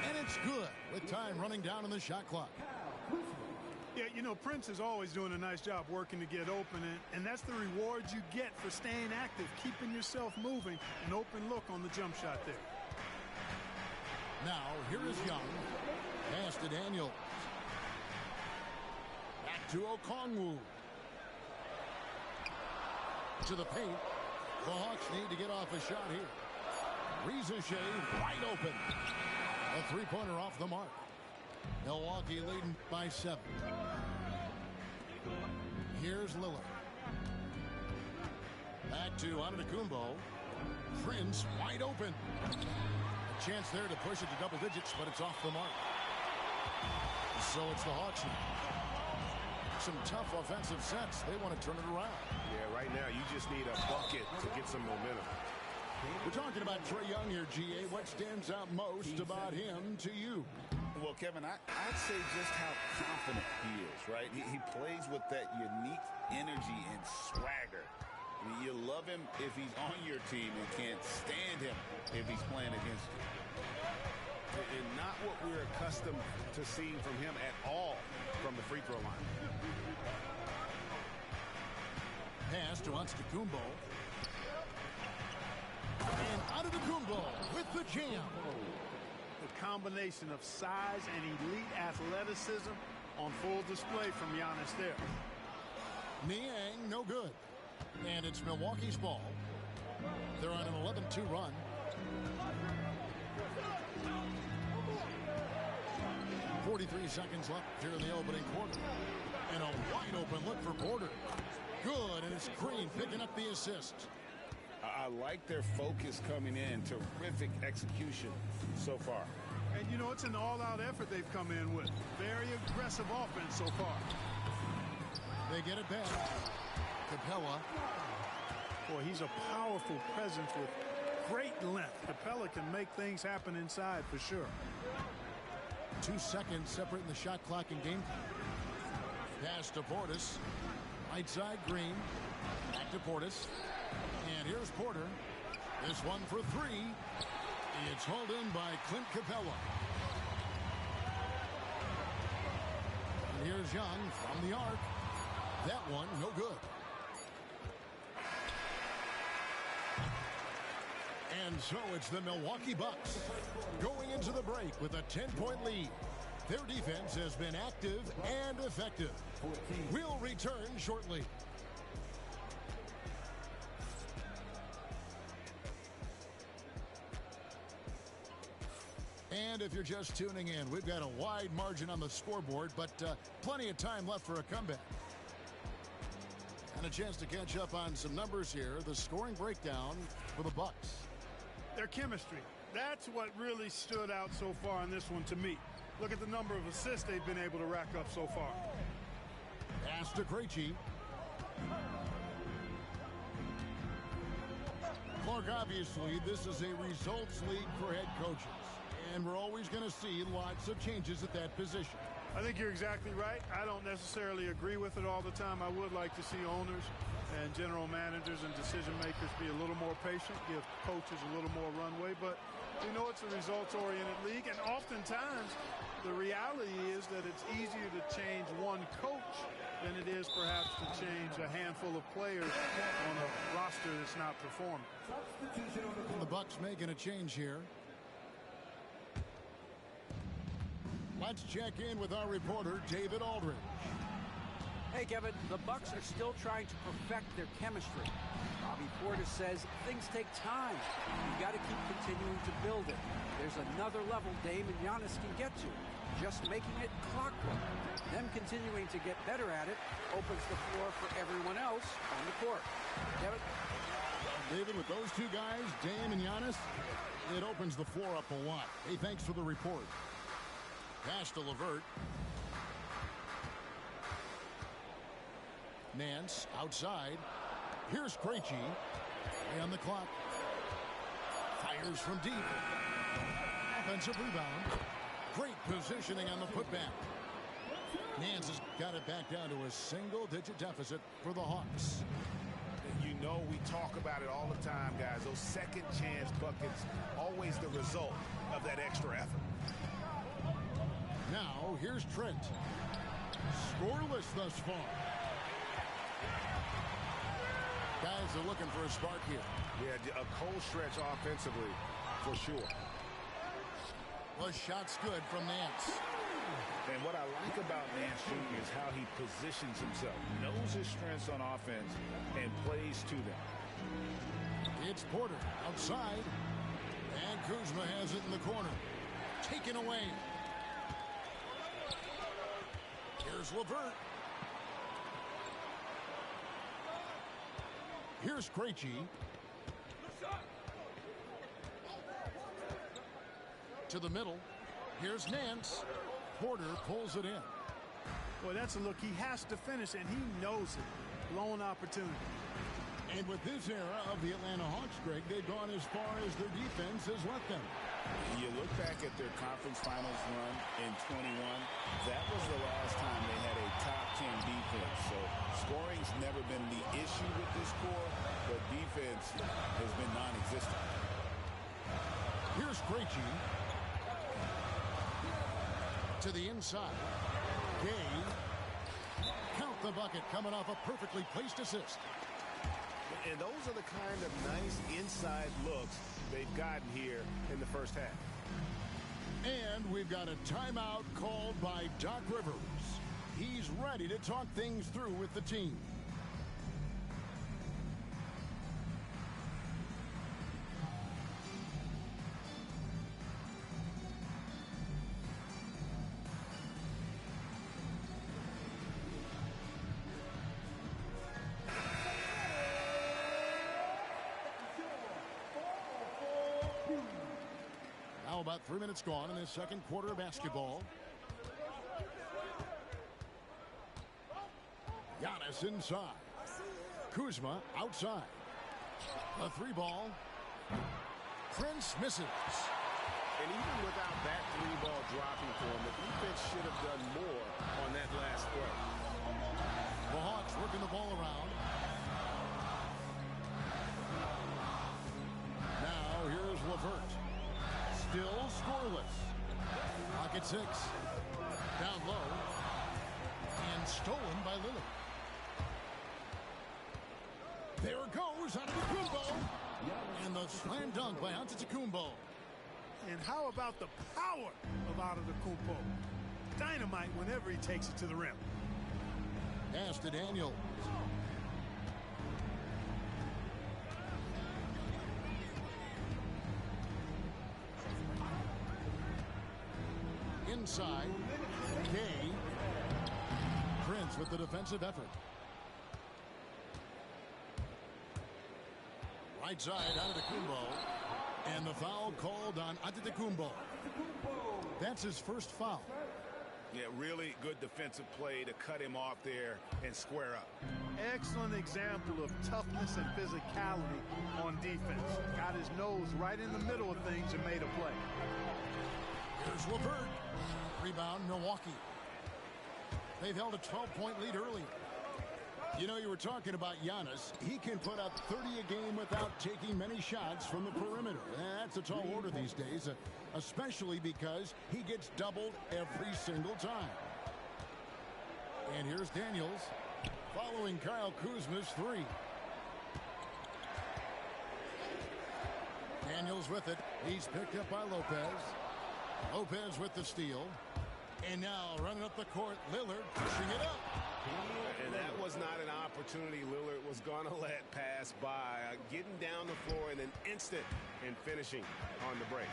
And it's good with time running down on the shot clock. Yeah, you know, Prince is always doing a nice job working to get open, and that's the reward you get for staying active, keeping yourself moving, an open look on the jump shot there. Now, here is Young. Pass to Daniels. Back to Okongwu. To the paint. The Hawks need to get off a shot here. Rizachet wide open. A three-pointer off the mark. Milwaukee leading by 7. Here's Lillard. Back to Antetokounmpo. Prince wide open. A chance there to push it to double digits, but it's off the mark. So it's the Hawks now. Some tough offensive sets. They want to turn it around. Yeah, right now you just need a bucket to get some momentum. We're talking about Trae Young here, GA. What stands out most about him to you? Well, Kevin, I'd say just how confident he is, right? He plays with that unique energy and swagger. I mean, you love him if he's on your team and can't stand him if he's playing against you. And not what we're accustomed to seeing from him at all from the free throw line. Pass to Antetokounmpo. And Antetokounmpo with the jam. The combination of size and elite athleticism on full display from Giannis there. Niang, no good. And it's Milwaukee's ball. They're on an 11-2 run. .43 seconds left here in the opening quarter. And a wide open look for Porter. Good, and it's Green picking up the assist. I like their focus coming in. Terrific execution so far. And, you know, it's an all-out effort they've come in with. Very aggressive offense so far. They get it back. Capella. Boy, he's a powerful presence with great length. Capella can make things happen inside for sure. 2 seconds separating the shot clock and game clock. Pass to Portis. Right side, Green. Back to Portis. And here's Porter. This one for 3. It's hauled in by Clint Capella. And here's Young from the arc. That one, no good. And so it's the Milwaukee Bucks going into the break with a 10-point lead. Their defense has been active and effective. We'll return shortly. And And if you're just tuning in, we've got a wide margin on the scoreboard, but plenty of time left for a comeback. And a chance to catch up on some numbers here. The scoring breakdown for the Bucks. Their chemistry. That's what really stood out so far in this one to me. Look at the number of assists they've been able to rack up so far. Pass to Krejci. Clark, obviously, this is a results league for head coaches. And we're always going to see lots of changes at that position. I think you're exactly right. I don't necessarily agree with it all the time. I would like to see owners and general managers and decision makers be a little more patient, give coaches a little more runway. But we know it's a results-oriented league, and oftentimes the reality is that it's easier to change one coach than it is perhaps to change a handful of players on a roster that's not performing. The Bucks making a change here. Let's check in with our reporter, David Aldridge. Hey, Kevin, the Bucks are still trying to perfect their chemistry. Bobby Portis says things take time. You've got to keep continuing to build it. There's another level Dame and Giannis can get to. Just making it clockwork. Them continuing to get better at it opens the floor for everyone else on the court. Kevin? David, with those two guys, Dame and Giannis, it opens the floor up a lot. Hey, thanks for the report. Pass to LeVert. Nance outside. Here's Krejci. Play on the clock. Fires from deep. Offensive rebound. Great positioning on the putback. Nance has got it back down to a single-digit deficit for the Hawks. You know, we talk about it all the time, guys. Those second-chance buckets, always the result of that extra effort. Now, here's Trent. Scoreless thus far. Guys are looking for a spark here. Yeah, a cold stretch offensively, for sure. Well, shot's good from Nance. And what I like about Nance Jr. is how he positions himself. Knows his strengths on offense and plays to them. It's Porter outside. And Kuzma has it in the corner. Taken away. Here's LeVert. Here's Krejci. To the middle. Here's Nance. Porter pulls it in. Boy, that's a look he has to finish, and he knows it. Blown opportunity. And with this era of the Atlanta Hawks, Greg, they've gone as far as their defense has let them. You look back at their conference finals run in 21, that was the last time they had a top 10 defense. So scoring's never been the issue with this core, but defense has been non-existent. Here's Krejci. To the inside. Gay. Count the bucket coming off a perfectly placed assist. And those are the kind of nice inside looks they've gotten here in the first half. And we've got a timeout called by Doc Rivers. He's ready to talk things through with the team. Now about 3 minutes gone in the second quarter of basketball. Giannis inside. Kuzma outside. A three ball. Prince misses. And even without that three ball dropping for him, the defense should have done more on that last play. The Hawks working the ball around. Now here's LeVert. Still scoreless. Pocket six. Down low. And stolen by Lillard. There it goes, Antetokounmpo. And the slam dunk by Antetokounmpo. And how about the power of Antetokounmpo? Dynamite whenever he takes it to the rim. Pass to Daniels. inside. Gay. Prince with the defensive effort. Right side, Antetokounmpo. And the foul called on Antetokounmpo. That's his first foul. Yeah, really good defensive play to cut him off there and square up. Excellent example of toughness and physicality on defense. Got his nose right in the middle of things and made a play. Here's LeVert. Rebound, Milwaukee. They've held a 12-point lead early. You know, you were talking about Giannis. He can put up 30 a game without taking many shots from the perimeter. That's a tall order these days, especially because he gets doubled every single time. And here's Daniels following Kyle Kuzma's three. Daniels with it. He's picked up by Lopez. Lopez with the steal. And now running up the court, Lillard pushing it up. And that was not an opportunity Lillard was going to let pass by. Getting down the floor in an instant and finishing on the break.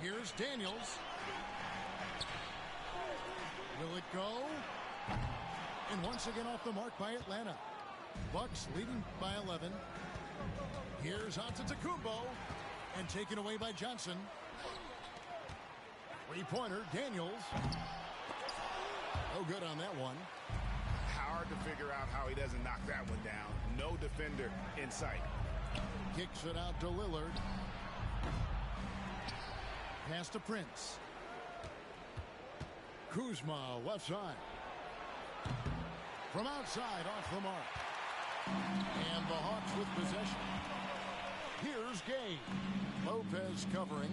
Here's Daniels. Will it go? And once again off the mark by Atlanta. Bucks leading by 11. Here's Antetokounmpo. And taken away by Johnson. Three-pointer, Daniels. No good on that one. Hard to figure out how he doesn't knock that one down. No defender in sight. Kicks it out to Lillard. Pass to Prince. Kuzma, left side. From outside, off the mark. And the Hawks with possession. Here's Gay. Lopez covering.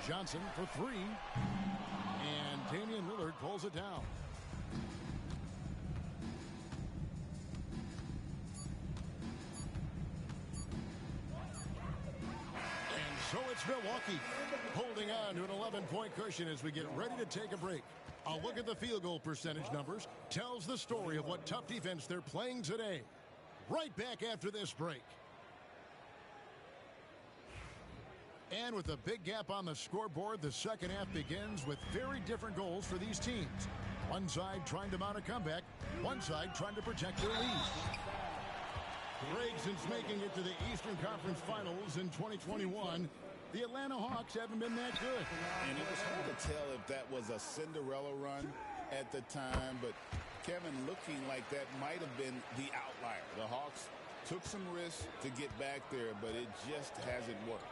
Johnson for three. And Damian Lillard pulls it down. And so it's Milwaukee holding on to an 11-point cushion as we get ready to take a break. A look at the field goal percentage numbers tells the story of what tough defense they're playing today. Right back after this break. And with a big gap on the scoreboard, the second half begins with very different goals for these teams. One side trying to mount a comeback, one side trying to protect their lead. Greg, since making it to the Eastern Conference Finals in 2021, the Atlanta Hawks haven't been that good. And it was hard to tell if that was a Cinderella run at the time, but Kevin, looking like that might have been the outlier. The Hawks took some risks to get back there, but it just hasn't worked.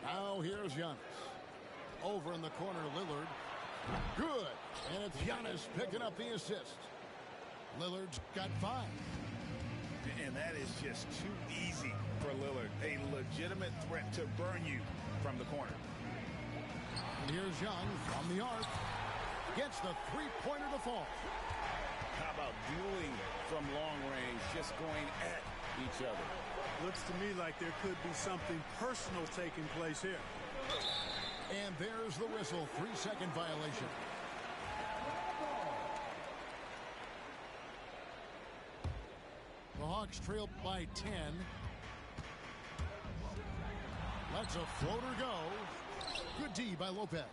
Now here's Giannis. Over in the corner, Lillard. Good. And it's Giannis picking up the assist. Lillard's got 5. And that is just too easy for Lillard. A legitimate threat to burn you from the corner. And here's Young from the arc. Gets the three-pointer to fall. How about dueling from long range, just going at each other? Looks to me like there could be something personal taking place here. And there's the whistle. 3-second violation. The Hawks trail by 10. Lets a floater go. Good D by Lopez.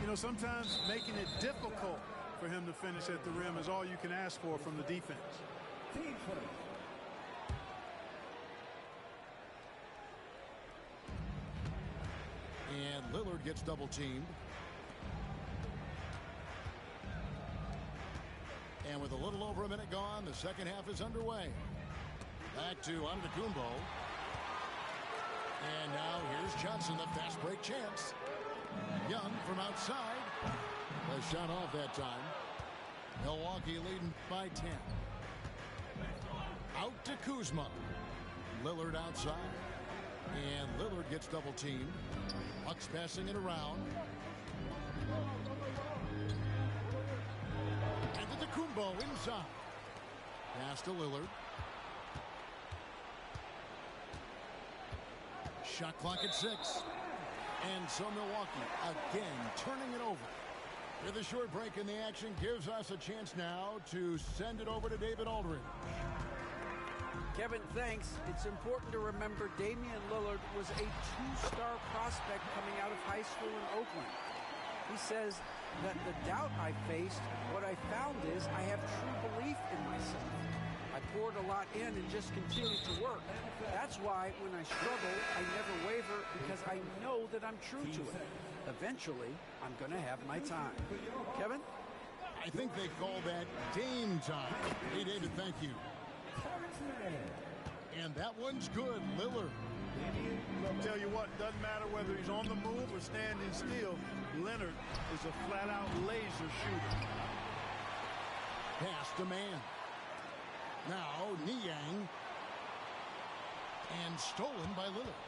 You know, sometimes making it difficult for him to finish at the rim is all you can ask for from the defense. And Lillard gets double-teamed. And with a little over a minute gone, the second half is underway. Back to Antetokounmpo. And now here's Johnson, the fast break chance. Young from outside. The shot off that time. Milwaukee leading by 10. Out to Kuzma. Lillard outside. And Lillard gets double-teamed. Bucks passing it around. And Antetokounmpo inside. Pass to Lillard. Shot clock at 6. And so Milwaukee again turning it over. With a short break in the action gives us a chance now to send it over to David Aldridge. Kevin, thanks. It's important to remember Damian Lillard was a 2-star prospect coming out of high school in Oakland. He says that the doubt I faced, what I found is I have true belief in myself. I poured a lot in and just continued to work. That's why when I struggle, I never waver because I know that I'm true to it. Eventually, I'm going to have my time. Kevin? I think they call that Dame time. Hey, David, thank you. And that one's good, Lillard. I'll tell you what, doesn't matter whether he's on the move or standing still, Leonard is a flat-out laser shooter. Pass to man. Now, Niang. And stolen by Lillard.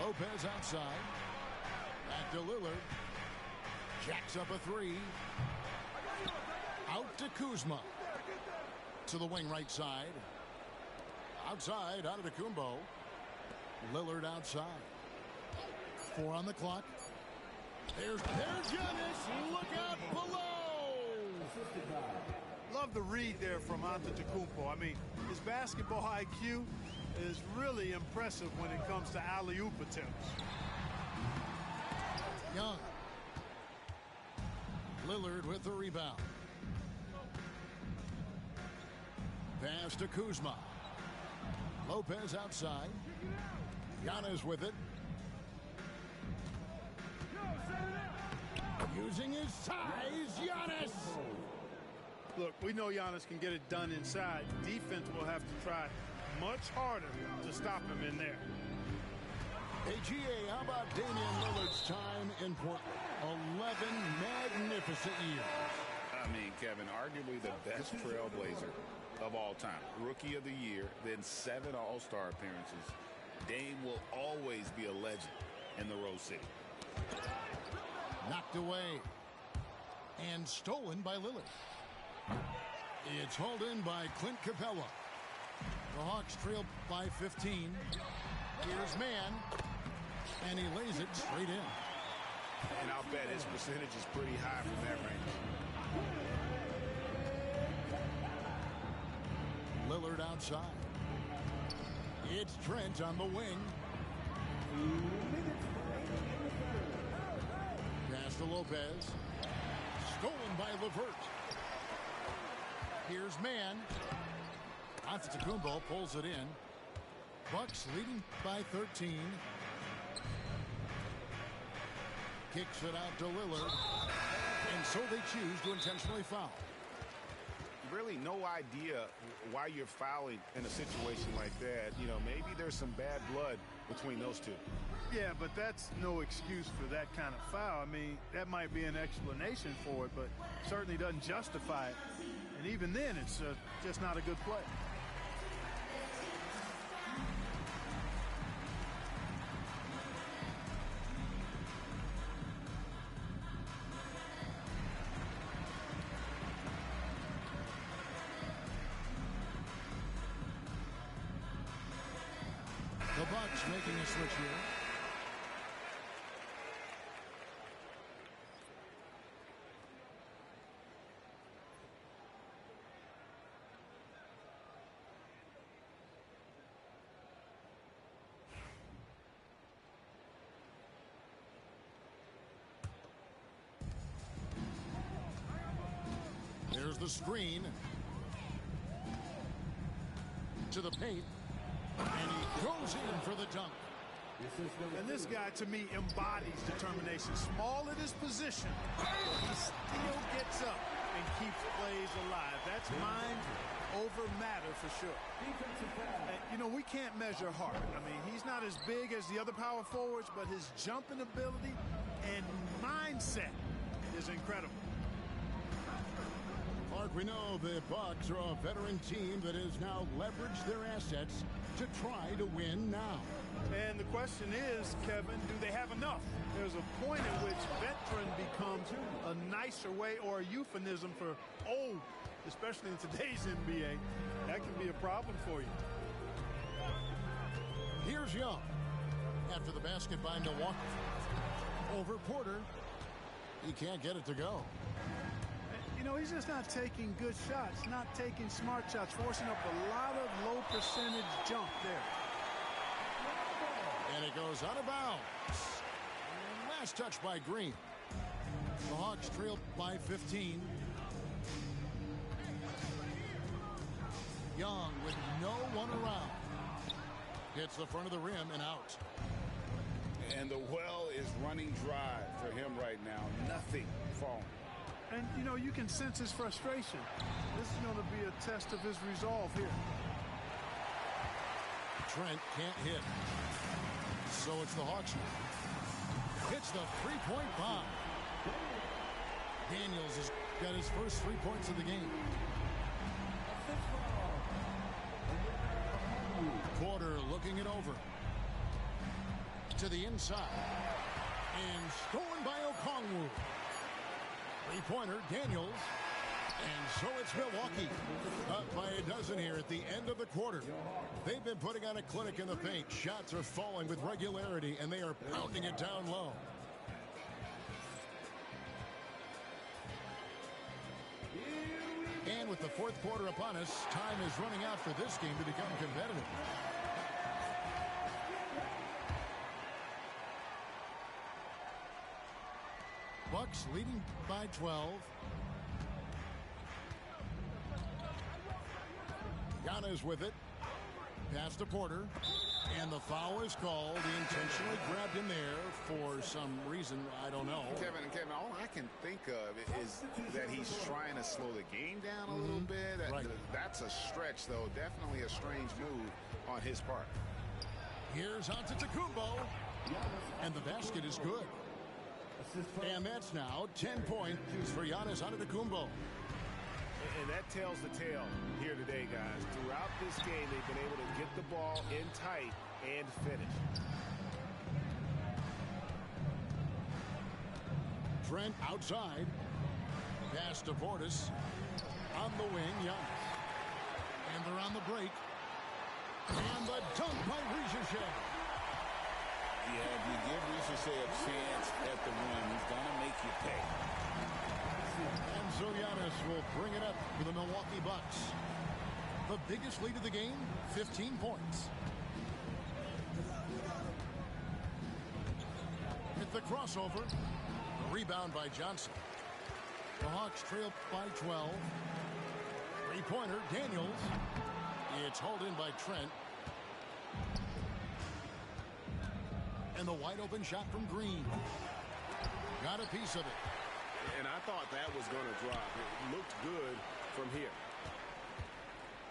Lopez outside. Back to Lillard. Jacks up a three. Out to Kuzma. To the wing right side. Outside, out of Antetokounmpo. Lillard outside. 4 on the clock. There's Giannis. Look out below. Love the read there from Antetokounmpo. I mean, his basketball IQ is really impressive when it comes to alley-oop attempts. Young. Lillard with the rebound. Pass to Kuzma. Lopez outside. Giannis with it. Using his size, Giannis. Look, we know Giannis can get it done inside. Defense will have to try much harder to stop him in there. Hey, GA, how about Damian Lillard's time in Portland? 11 magnificent years. I mean, Kevin, arguably the best trailblazer of all time. Rookie of the year, then 7 All-Star appearances. Dame will always be a legend in the Rose City. Knocked away. And stolen by Lillard. It's hauled in by Clint Capella. The Hawks trail by 15. Here's man. And he lays it straight in. And I'll bet his percentage is pretty high from that range. Lillard outside. It's Trent on the wing. Pass to Lopez. Stolen by LeVert. Here's man. Antetokounmpo pulls it in. Bucks leading by 13. Kicks it out to Lillard. And so they choose to intentionally foul. Really no idea why you're fouling in a situation like that. You know, maybe there's some bad blood between those two. Yeah, but that's no excuse for that kind of foul. I mean, that might be an explanation for it, but certainly doesn't justify it. And even then, it's just not a good play. The Bucks making a switch here. There's the screen. To the paint. And he goes in for the dunk. And this guy, to me, embodies determination. Small at his position, but he still gets up and keeps plays alive. That's mind over matter for sure. And, you know, we can't measure heart. I mean, he's not as big as the other power forwards, but his jumping ability and mindset is incredible. Mark, we know the Bucks are a veteran team that has now leveraged their assets to try to win now. And the question is, Kevin, do they have enough? There's a point at which veteran becomes a nicer way or a euphemism for old, especially in today's NBA. That can be a problem for you. Here's Young. After the basket by Milwaukee. Over Porter. He can't get it to go. You know, he's just not taking good shots, not taking smart shots, forcing up a lot of low percentage jump there. And it goes out of bounds. Last touch by Green. The Hawks trail by 15. Young with no one around. Hits the front of the rim and out. And the well is running dry for him right now. Nothing falling. And, you know, you can sense his frustration. This is going to be a test of his resolve here. Trent can't hit. So it's the Hawks. Hits the three-point bomb. Daniels has got his first 3 points of the game. Porter looking it over. To the inside. And stolen by Okongwu. Three-pointer, Daniels. And so it's Milwaukee. Up by a dozen here at the end of the quarter. They've been putting on a clinic in the paint. Shots are falling with regularity, and they are pounding it down low. And with the fourth quarter upon us, time is running out for this game to become competitive. Bucks leading by 12. Giannis with it. Pass to Porter. And the foul is called. He intentionally grabbed him there for some reason. I don't know. Kevin, all I can think of is that he's trying to slow the game down a little bit. Right. That's a stretch, though. Definitely a strange move on his part. Here's Antetokounmpo. And the basket is good. And that's now 10 points for Giannis Antetokounmpo. And that tells the tale here today, guys. Throughout this game, they've been able to get the ball in tight and finish. Trent outside. Pass to Portis. On the wing, Giannis. And they're on the break. And the dunk by Ricochet. Yeah, if you give Ricochet a chance at the rim, he's going to make you pay. And so Giannis will bring it up for the Milwaukee Bucks. The biggest lead of the game, 15 points. Hit the crossover. The rebound by Johnson. The Hawks trail by 12. Three-pointer, Daniels. It's hauled in by Trent. And the wide-open shot from Green. Got a piece of it. And I thought that was going to drop. It looked good from here.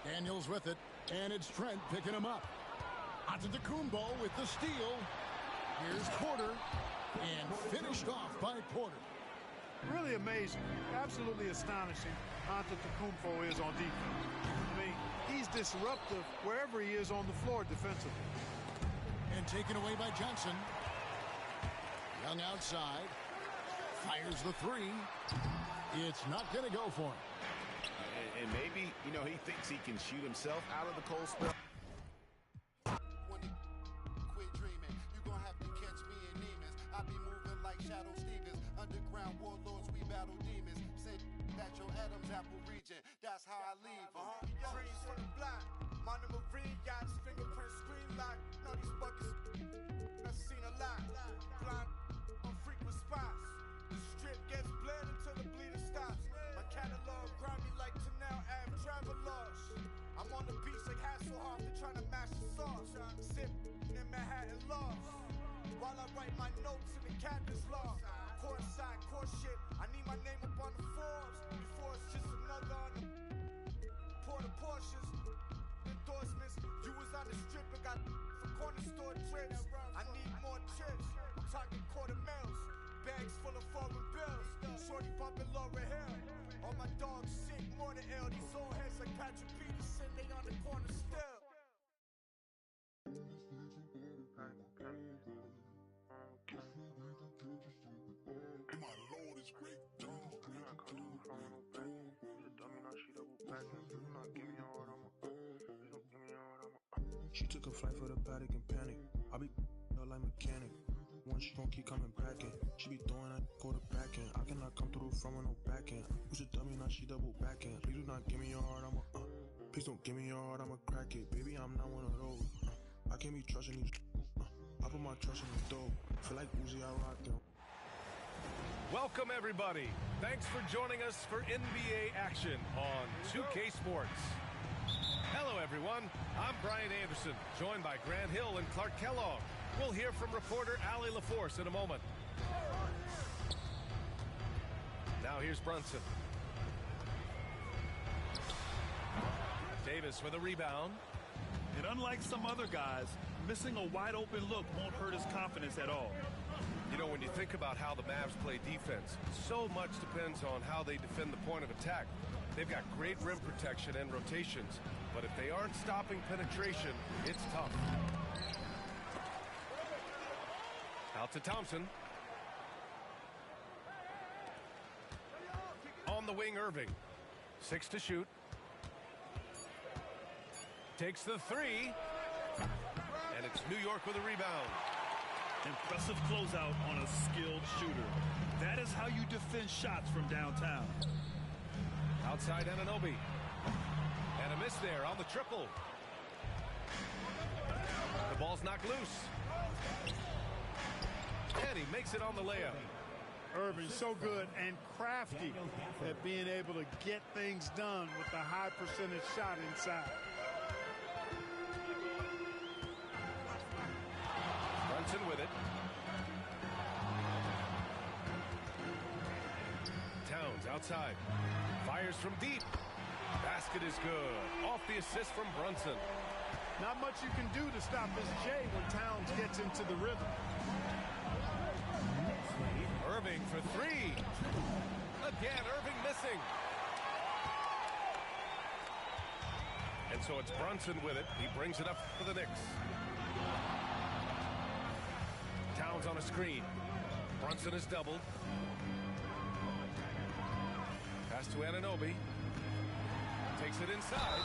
Daniels with it, and it's Trent picking him up. Antetokounmpo with the steal. Here's Porter, and finished off by Porter. Really amazing, absolutely astonishing Antetokounmpo is on defense. I mean, he's disruptive wherever he is on the floor defensively. And taken away by Johnson. Young outside. Fires the three. It's not going to go for him. And maybe, you know, he thinks he can shoot himself out of the cold spell. When you quit dreaming, you gonna have to catch me in demons. I be moving like Shadow Stevens. Underground warlords, we battle demons. Say that your Adam's apple region. That's how I leave. Dreams from the block. Monomarine Marine yachts, fingerprint screen lock. Know these buckets. I've seen a lot. Blind on frequent spots. The strip gets bled until the bleeding stops. My catalog grimy like Canal Ave travelers. I'm on the beach like Hasselhoff, they're trying to mash the sauce. Sip in Manhattan lost. While I write my notes in the captain's log. Courtside, course shit. I need my name up on the Forbes. Before it's just another on the Porter Porsches. Endorsements. You was on the strip and got for corner store trips. I need more trips. I'm talking quarter mils. Bags full of foreign bills. Shorty bumping Laura Hill. All my dogs sick, more than ill. These old heads like Patrick Peterson, they on the corner still. My Lord is great. She took a flight for the paddock and panic. I be like mechanic. and she gon' keep coming back in. She be throwing that go to back in. I cannot come through from with no back end. Who's a dummy, now she double back in. Please do not give me your heart, please don't give me your heart, I'ma crack it. Baby, I'm not one of those. I can't be trusting these. I put my trust in the dough. Feel like Uzi, I rock them. Welcome, everybody. Thanks for joining us for NBA action on 2K Sports. Hello, everyone. I'm Brian Anderson, joined by Grant Hill and Clark Kellogg. We'll hear from reporter Allie LaForce in a moment. Now here's Brunson. Davis with a rebound. And unlike some other guys, missing a wide-open look won't hurt his confidence at all. You know, when you think about how the Mavs play defense, so much depends on how they defend the point of attack. They've got great rim protection and rotations, but if they aren't stopping penetration, it's tough. Out to Thompson. On the wing, Irving. 6 to shoot. Takes the 3. And it's New York with a rebound. Impressive closeout on a skilled shooter. That is how you defend shots from downtown. Outside Anunoby. And a miss there on the triple. The ball's knocked loose. And he makes it on the layup. Irving so good and crafty at being able to get things done with a high percentage shot inside. Brunson with it. Towns outside. Fires from deep. Basket is good. Off the assist from Brunson. Not much you can do to stop this J when Towns gets into the rhythm. Irving for 3. Again, Irving missing. And so it's Brunson with it. He brings it up for the Knicks. Towns on a screen. Brunson is doubled. Pass to Anunoby. Takes it inside.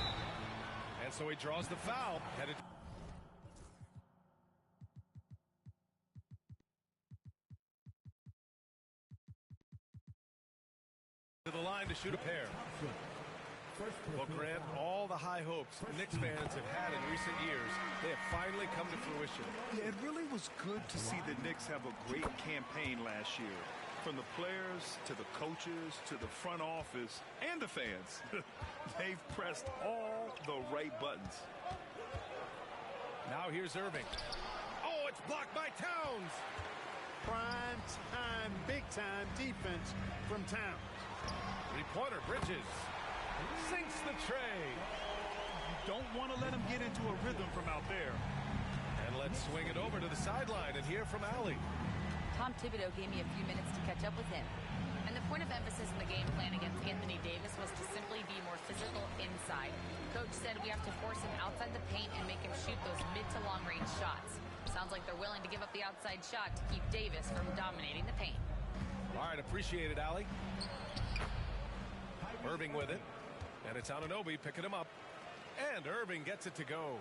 And so he draws the foul. Headed to the line to shoot a pair. Well, Grant, all the high hopes Knicks fans have had in recent years, they have finally come to fruition. Yeah, it really was good to see the Knicks have a great campaign last year. From the players, to the coaches, to the front office, and the fans. They've pressed all the right buttons. Now here's Irving. Oh, it's blocked by Towns. Prime time, big time defense from Towns. Three-pointer, Bridges. Sinks the tray. You don't want to let him get into a rhythm from out there. And let's swing it over to the sideline and hear from Allie. Tom Thibodeau gave me a few minutes to catch up with him. And the point of emphasis in the game plan against Anthony Davis was to simply be more physical inside. Coach said we have to force him outside the paint and make him shoot those mid to long range shots. Sounds like they're willing to give up the outside shot to keep Davis from dominating the paint. All right, appreciate it, Allie. Irving with it. And it's Anunoby picking him up. And Irving gets it to go.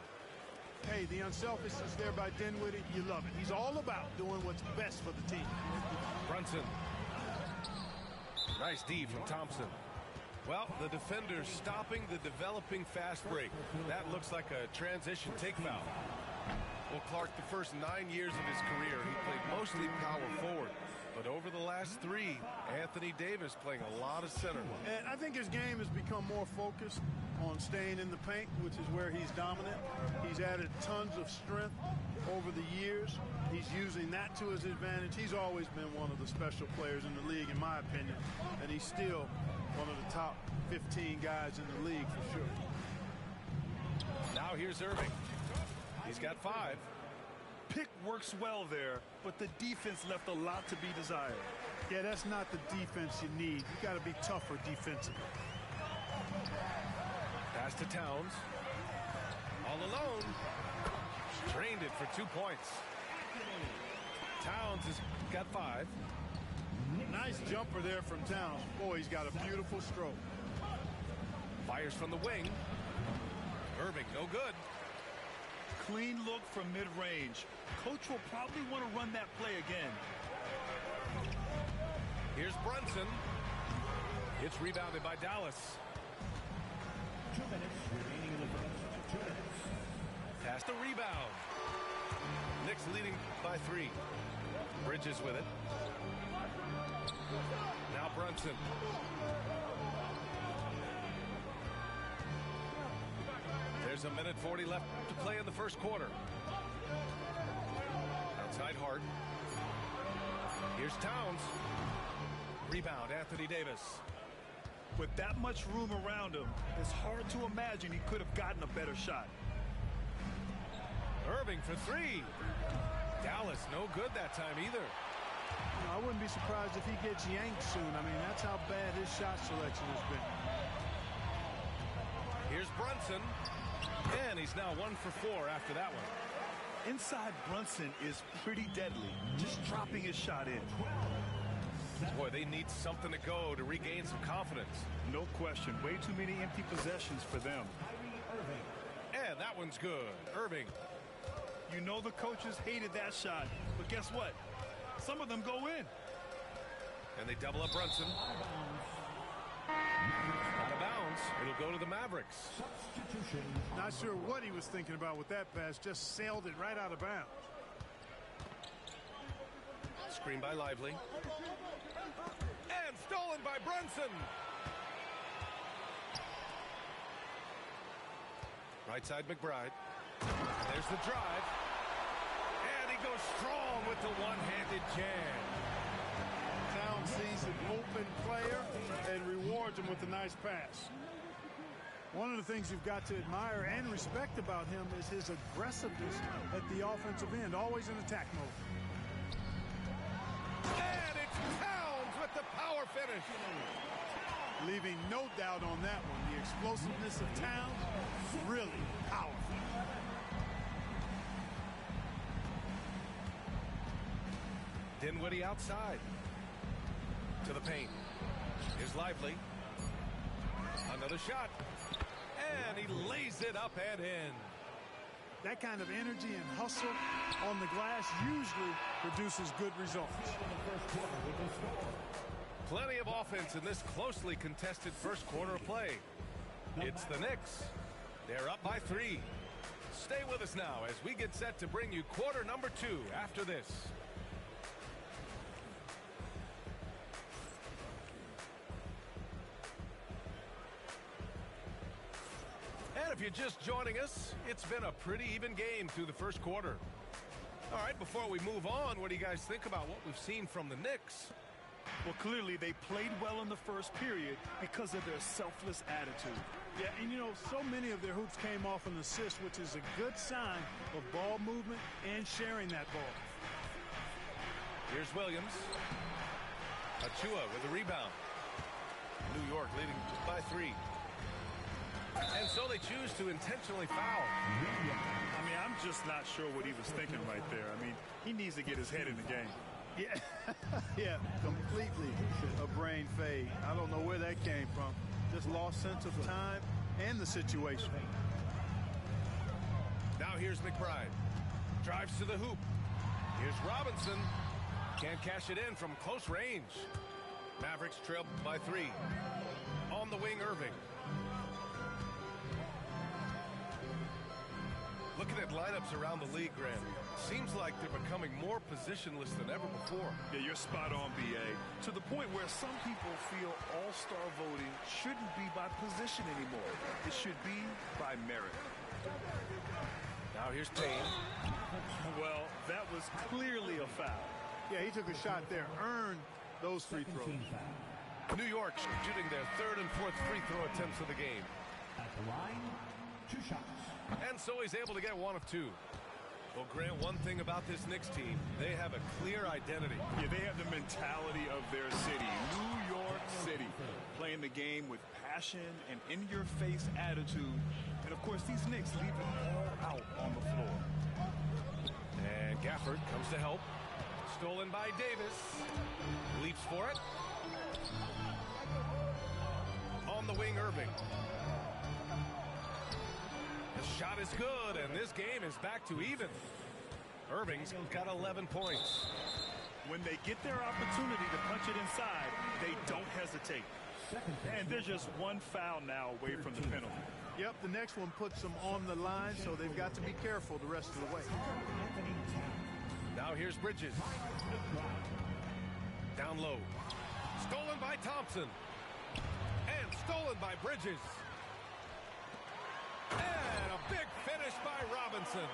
Hey, the unselfishness there by Dinwiddie, you love it. He's all about doing what's best for the team. Brunson. Nice D from Thompson. Well, the defender's stopping the developing fast break. That looks like a transition take foul. Well, Clark, the first 9 years of his career, he played mostly power forward. But over the last 3, Anthony Davis playing a lot of center. And I think his game has become more focused on staying in the paint, which is where he's dominant. He's added tons of strength over the years. He's using that to his advantage. He's always been one of the special players in the league, in my opinion. And he's still one of the top 15 guys in the league for sure. Now here's Irving. He's got 5. Pick works well there, but the defense left a lot to be desired. Yeah, that's not the defense you need. You got to be tougher defensively. Pass to Towns. All alone. Drained it for 2 points. Towns has got 5. Nice jumper there from Towns. Boy, he's got a beautiful stroke. Fires from the wing. Irving, no good. Clean look from mid-range. Coach will probably want to run that play again. Here's Brunson. It's rebounded by Dallas. 2 minutes remaining in the first. 2 minutes. Pass the rebound. Knicks leading by 3. Bridges with it. Now Brunson. There's a minute 40 left to play in the first quarter. Outside Hart. Here's Towns. Rebound, Anthony Davis. With that much room around him, it's hard to imagine he could have gotten a better shot. Irving for 3. Dallas, no good that time either. I wouldn't be surprised if he gets yanked soon. I mean, that's how bad his shot selection has been. Here's Brunson. And he's now 1 for 4 after that one. Inside Brunson is pretty deadly, just dropping his shot in. Boy, they need something to go to regain some confidence. No question. Way too many empty possessions for them. And that one's good. Irving. You know the coaches hated that shot, but guess what? Some of them go in. And they double up Brunson. Out of bounds. It'll go to the Mavericks. Not sure what he was thinking about with that pass. Just sailed it right out of bounds. Screen by Lively. And stolen by Brunson. Right side McBride. There's the drive. And he goes strong with the one-handed jam. Towns sees an open player and rewards him with a nice pass. One of the things you've got to admire and respect about him is his aggressiveness at the offensive end, always in attack mode. And it's Towns with the power finish. Leaving no doubt on that one. The explosiveness of Towns, really powerful. Dinwiddie outside. To the paint. Here's Lively. Another shot. And he lays it up and in. That kind of energy and hustle on the glass usually produces good results. Plenty of offense in this closely contested first quarter of play. It's the Knicks. They're up by 3. Stay with us now as we get set to bring you quarter number 2 after this. And if you're just joining us, it's been a pretty even game through the first quarter. All right, before we move on, what do you guys think about what we've seen from the Knicks? Well, clearly they played well in the first period because of their selfless attitude. Yeah, and you know, so many of their hoops came off an assist, which is a good sign of ball movement and sharing that ball. Here's Williams. Achua with a rebound. New York leading by 3. And so they choose to intentionally foul. I mean, I'm just not sure what he was thinking right there. I mean, he needs to get his head in the game. Yeah, yeah, completely a brain fade. I don't know where that came from. Just lost sense of time and the situation. Now here's McBride. Drives to the hoop. Here's Robinson. Can't cash it in from close range. Mavericks trail by 3. On the wing, Irving. Looking at lineups around the league, Grant, seems like they're becoming more positionless than ever before. Yeah, you're spot on, B.A. To the point where some people feel all-star voting shouldn't be by position anymore. It should be by merit. Now here's Payne. Well, that was clearly a foul. Yeah, he took a shot there, earned those free throws. New York shooting their 3rd and 4th free throw attempts of the game. At the line, 2 shots. And so he's able to get 1 of 2. Well, Grant, one thing about this Knicks team, they have a clear identity. Yeah, they have the mentality of their city, New York City, playing the game with passion and in-your-face attitude. And, of course, these Knicks leave it all out on the floor. And Gafford comes to help. Stolen by Davis. Leaps for it. On the wing, Irving. The shot is good, and this game is back to even. Irving's got 11 points. When they get their opportunity to punch it inside, they don't hesitate. And there's just one foul now away from the penalty. Yep, the next one puts them on the line, so they've got to be careful the rest of the way. Now here's Bridges. Down low. Stolen by Thompson. And stolen by Bridges. And a big finish by Robinson.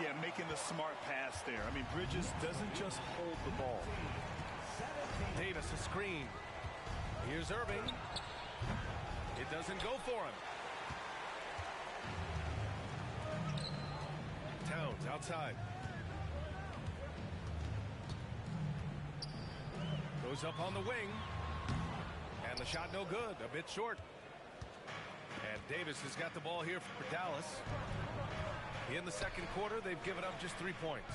Yeah, making the smart pass there. I mean, Bridges doesn't just hold the ball. Davis a screen. Here's Irving. It doesn't go for him. Towns outside. Goes up on the wing. And the shot no good. A bit short. And Davis has got the ball here for Dallas. In the second quarter, they've given up just 3 points.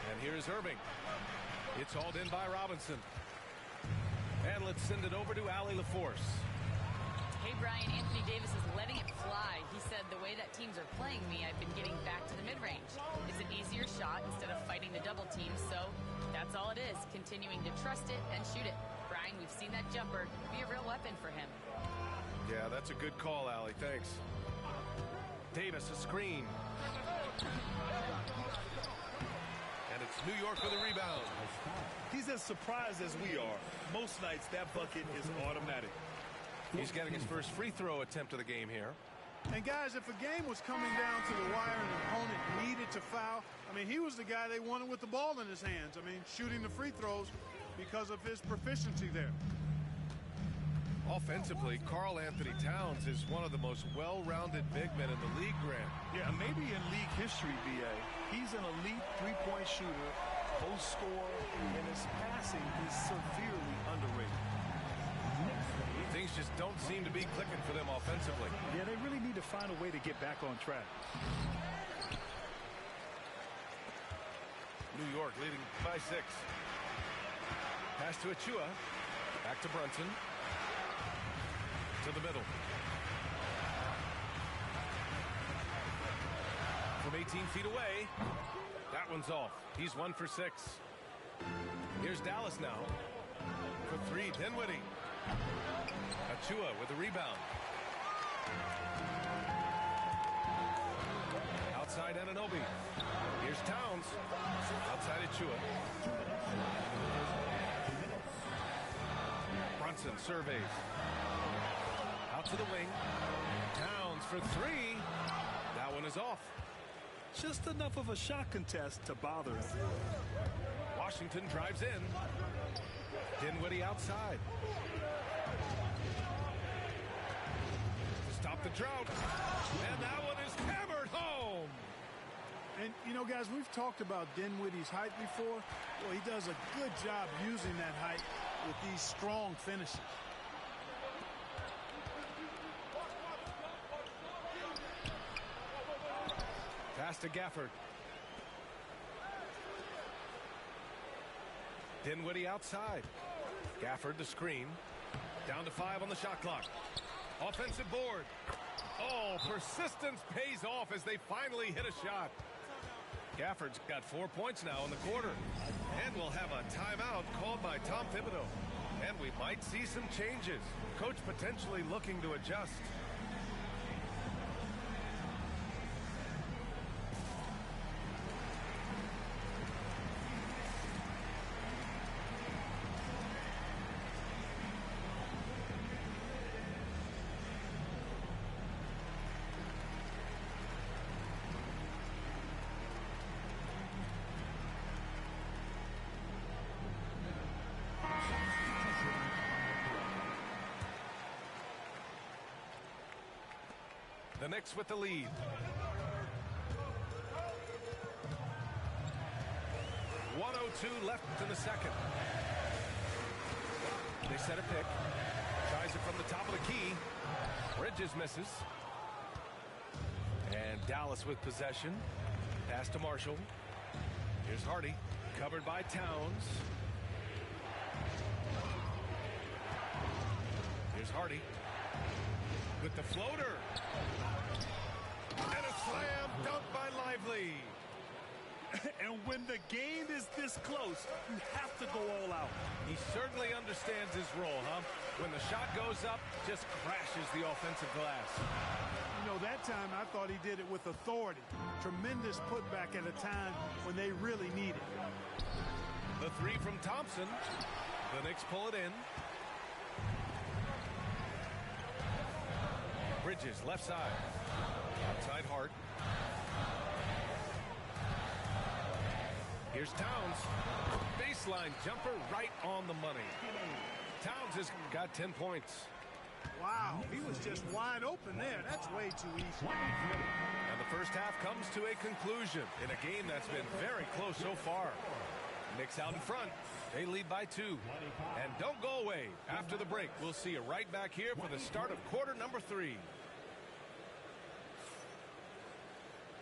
And here's Irving. It's hauled in by Robinson. And let's send it over to Allie LaForce. Hey, Brian, Anthony Davis is letting it fly. He said, the way that teams are playing me, I've been getting back to the mid-range. It's an easier shot instead of fighting the double team, so that's all it is, continuing to trust it and shoot it. Brian, we've seen that jumper be a real weapon for him. Yeah, that's a good call, Allie. Thanks. Davis a screen. And it's New York with a rebound. He's as surprised as we are. Most nights, that bucket is automatic. He's getting his first free throw attempt of the game here. And guys, if a game was coming down to the wire and an opponent needed to foul, I mean, he was the guy they wanted with the ball in his hands. I mean, shooting the free throws because of his proficiency there. Offensively, Karl Anthony Towns is one of the most well-rounded big men in the league, Grant. Yeah, maybe in league history, B.A. He's an elite three-point shooter, post scorer, and his passing is severely underrated. Things just don't seem to be clicking for them offensively. Yeah, they really need to find a way to get back on track. New York leading by 6. Pass to Achua. Back to Brunson. To the middle. From 18 feet away. That one's off. He's 1 for 6. Here's Dallas now. For 3, Dinwiddie. Achua with the rebound. Outside Anunoby. Here's Towns. Outside Achua. Brunson surveys. Out to the wing. Towns for 3. That one is off. Just enough of a shot contest to bother him. Washington drives in. Dinwiddie outside. To stop the drought. And that one is hammered home. And, you know, guys, we've talked about Dinwiddie's height before. Well, he does a good job using that height with these strong finishes. Pass to Gafford. Dinwiddie outside. Gafford the screen. Down to 5 on the shot clock. Offensive board. Oh, persistence pays off as they finally hit a shot. Gafford's got 4 points now in the quarter. And we'll have a timeout called by Tom Thibodeau. And we might see some changes. Coach potentially looking to adjust. The Knicks with the lead. .102 left in the second. They set a pick. Tries it from the top of the key. Bridges misses. And Dallas with possession. Pass to Marshall. Here's Hardy. Covered by Towns. Here's Hardy with the floater. And a slam dunk by Lively. And when the game is this close, you have to go all out. He certainly understands his role, huh? When the shot goes up, just crashes the offensive glass. You know, that time I thought he did it with authority. Tremendous putback at a time when they really need it. The three from Thompson. The Knicks pull it in. Bridges, left side. Outside Hart. Here's Towns. Baseline jumper right on the money. Towns has got 10 points. Wow, he was just wide open there. That's way too easy. And the first half comes to a conclusion in a game that's been very close so far. Knicks out in front. They lead by 2. And don't go away. After the break, we'll see you right back here for the start of quarter number 3.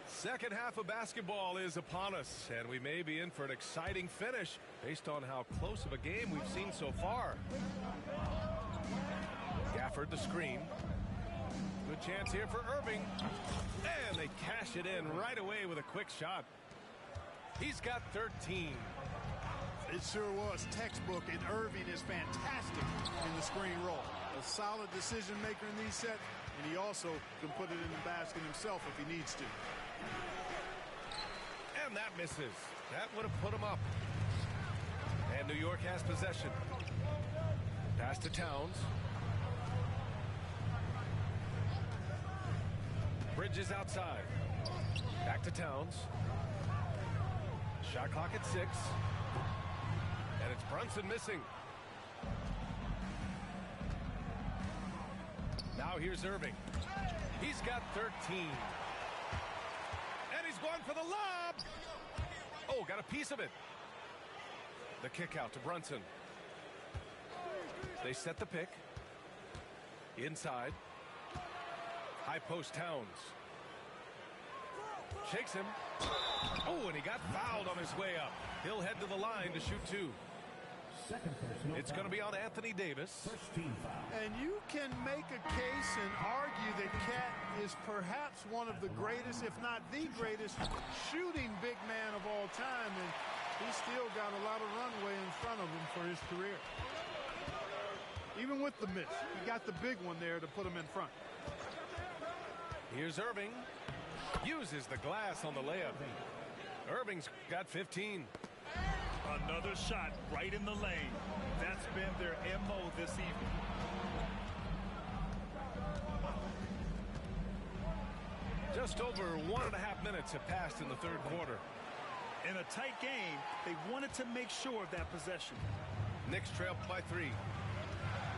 Second half of basketball is upon us, and we may be in for an exciting finish based on how close of a game we've seen so far. Gafford the screen. Good chance here for Irving. And they cash it in right away with a quick shot. He's got 13. It sure was textbook, and Irving is fantastic in the screen roll. A solid decision maker in these sets, and he also can put it in the basket himself if he needs to. And that misses. That would have put him up. And New York has possession. Pass to Towns. Bridges outside. Back to Towns. Shot clock at 6. And it's Brunson missing. Now here's Irving. He's got 13. And he's going for the lob. Oh, got a piece of it. The kick out to Brunson. They set the pick. Inside. High post Towns. Shakes him. Oh, and he got fouled on his way up. He'll head to the line to shoot 2. It's going to be on Anthony Davis. And you can make a case and argue that Cat is perhaps one of the greatest, if not the greatest, shooting big man of all time. And he's still got a lot of runway in front of him for his career. Even with the miss, he got the big one there to put him in front. Here's Irving. Uses the glass on the layup. Irving's got 15. Another shot right in the lane. That's been their MO this evening. Just over 1.5 minutes have passed in the third quarter. In a tight game, they wanted to make sure of that possession. Knicks trail by 3.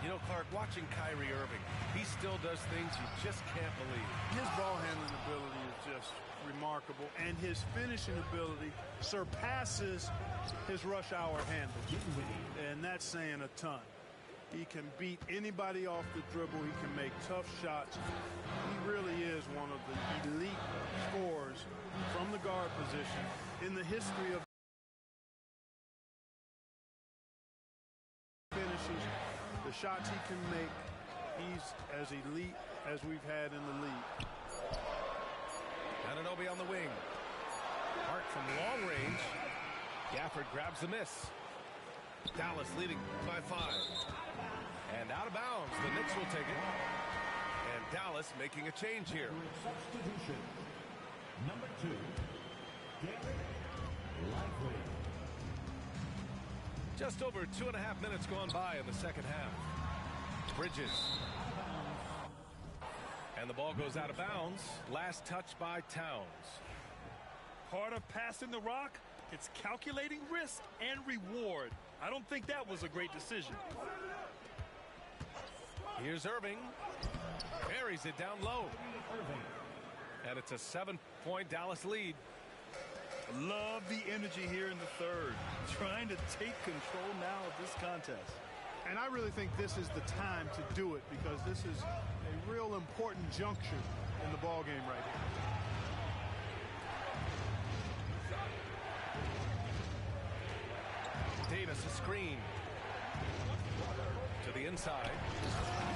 You know, Clark, watching Kyrie Irving, he still does things you just can't believe. His ball handling ability is just remarkable, and his finishing ability surpasses his rush hour handle. And that's saying a ton. He can beat anybody off the dribble. He can make tough shots. He really is one of the elite scorers from the guard position in the history of finishes. The shots he can make, he's as elite as we've had in the league. Anunoby on the wing. Hart from long range. Gafford grabs the miss. Dallas leading by 5. And out of bounds. The Knicks will take it. And Dallas making a change here. Substitution. Number 2. Garrett Lively. Just over 2.5 minutes gone by in the second half. Bridges. And the ball goes out of bounds. Last touch by Towns. Part of passing the rock, it's calculating risk and reward. I don't think that was a great decision. Here's Irving. Buries it down low. And it's a 7-point Dallas lead. Love the energy here in the third. Trying to take control now of this contest. And I really think this is the time to do it, because this is a real important juncture in the ball game right here. Davis a screen to the inside.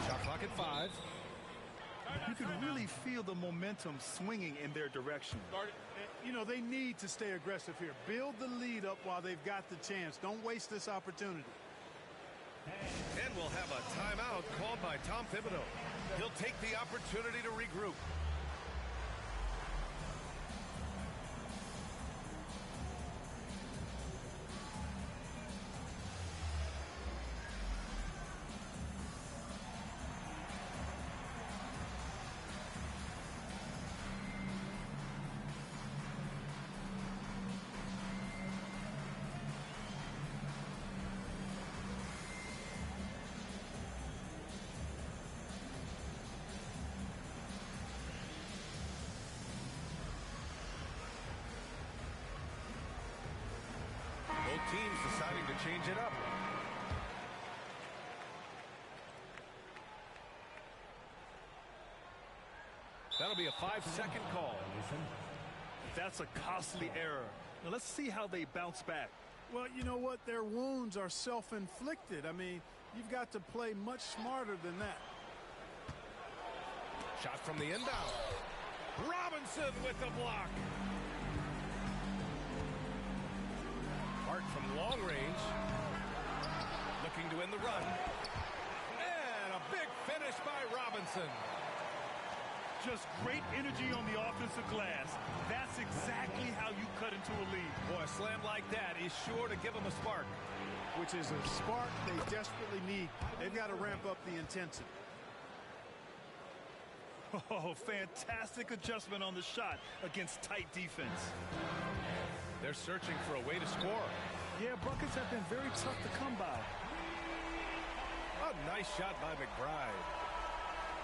Shot clock Clock at 5. You can really feel the momentum swinging in their direction. You know, they need to stay aggressive here. Build the lead up while they've got the chance. Don't waste this opportunity. And we'll have a timeout called by Tom Thibodeau. He'll take the opportunity to regroup. Both teams deciding to change it up. That'll be a 5-second call. That's a costly error. Now let's see how they bounce back. Well, you know what? Their wounds are self-inflicted. I mean, you've got to play much smarter than that. Shot from the inbound. Robinson with the block. Hart from long range. Looking to win the run. And a big finish by Robinson. Just great energy on the offensive glass. That's exactly how you cut into a lead. Boy, a slam like that is sure to give them a spark. Which is a spark they desperately need. They've got to ramp up the intensity. Oh, fantastic adjustment on the shot against tight defense. They're searching for a way to score. Yeah, buckets have been very tough to come by. A nice shot by McBride.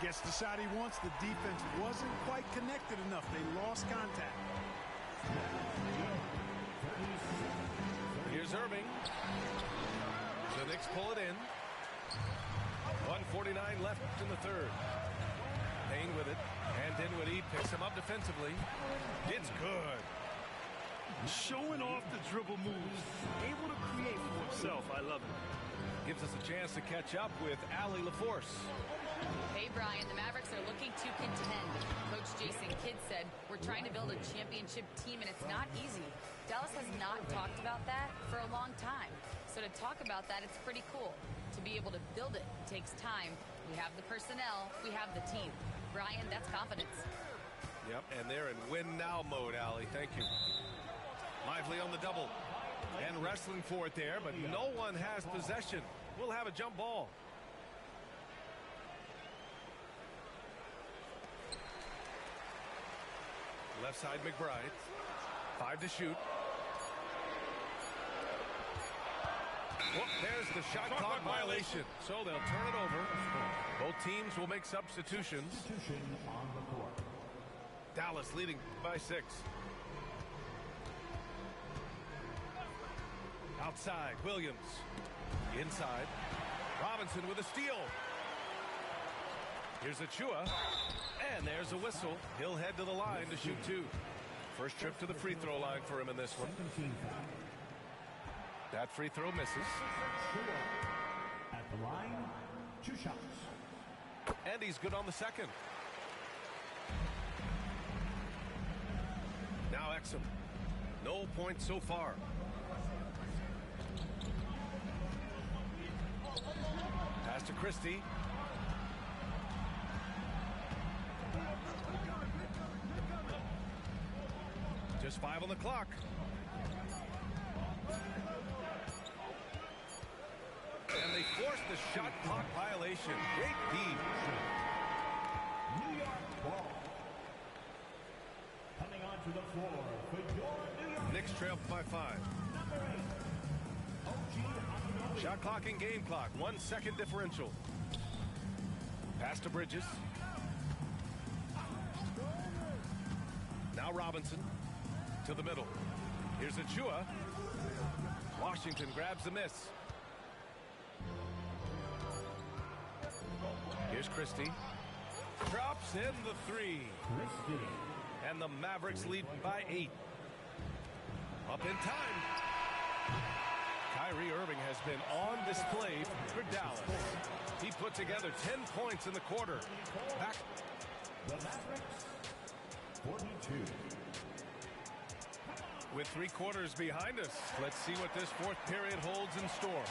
Gets the shot he wants. The defense wasn't quite connected enough. They lost contact. Here's Irving. The Knicks pull it in. 1:49 left in the third. Payne with it. And Dinwiddie picks him up defensively. It's good. Showing off the dribble moves. Able to create for himself. I love it. Gives us a chance to catch up with Allie LaForce. Hey, Brian, the Mavericks are looking to contend. Coach Jason Kidd said, we're trying to build a championship team, and it's not easy. Dallas has not talked about that for a long time. So to talk about that, it's pretty cool. To be able to build it takes time. We have the personnel. We have the team. Brian, that's confidence. Yep, and they're in win-now mode, Allie. Thank you. Lively on the double. And wrestling for it there, but no one has possession. We'll have a jump ball. Left side, McBride. 5 to shoot. Well, there's the shot clock violation. So they'll turn it over. Both teams will make substitutions. Dallas leading by 6. Outside, Williams. Inside. Robinson with a steal. Here's Achua. And there's a whistle. He'll head to the line to shoot 2. First trip to the free throw line for him in this one. That free throw misses. At the line, 2 shots. And he's good on the second. Now Exum. No points so far. Pass to Christie. Just 5 on the clock. And they forced the shot clock violation. Great D. New York ball. Coming onto the floor for your New York. Knicks trail by 5. Shot clock and game clock. 1 second differential. Pass to Bridges. Now Robinson to the middle. Here's Achua. Washington grabs the miss. Here's Christie. Drops in the 3. And the Mavericks lead by 8. Up in time. Kyrie Irving has been on display for Dallas. He put together 10 points in the quarter. Back. The Mavericks, 42. With 3 quarters behind us, let's see what this fourth period holds in store.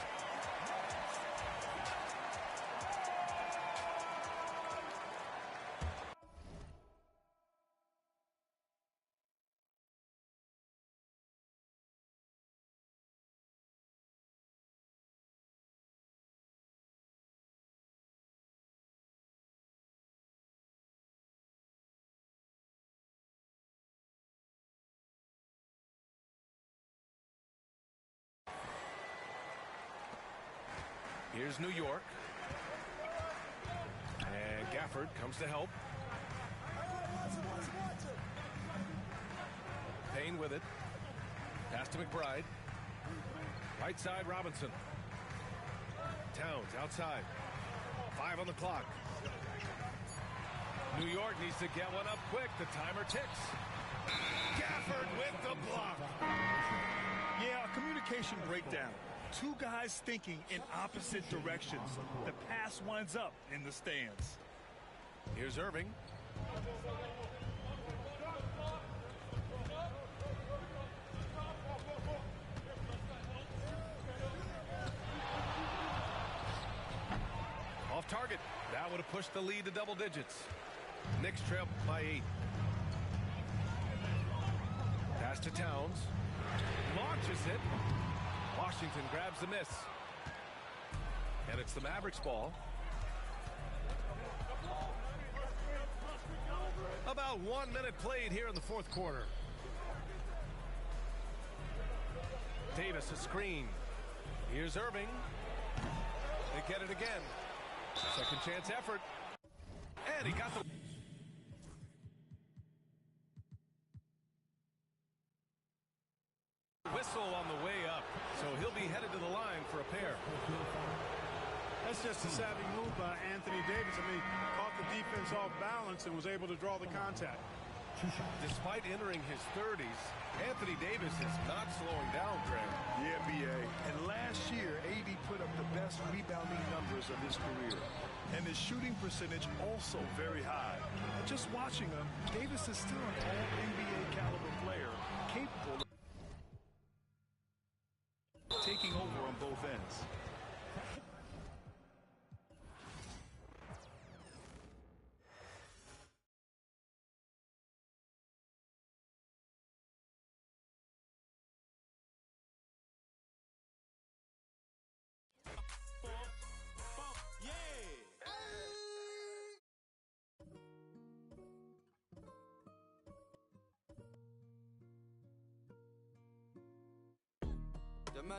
Here's New York. And Gafford comes to help. Payne with it. Pass to McBride. Right side, Robinson. Towns outside. 5 on the clock. New York needs to get one up quick. The timer ticks. Gafford with the block. Yeah, a communication breakdown. 2 guys thinking in opposite directions. The pass winds up in the stands. Here's Irving. Off target. That would have pushed the lead to double digits. Knicks trail by 8. Pass to Towns. Launches it. Washington grabs the miss. And it's the Mavericks ball. About 1 minute played here in the fourth quarter. Davis a screen. Here's Irving. They get it again. Second chance effort. And he got the... whistle on the way up. So he'll be headed to the line for a pair. That's just a savvy move by Anthony Davis. I mean, caught the defense off balance and was able to draw the contact. Despite entering his 30s, Anthony Davis is not slowing down, Greg. Yeah, B.A. And last year, AD put up the best rebounding numbers of his career. And his shooting percentage also very high. And just watching him, Davis is still an all-NBA caliber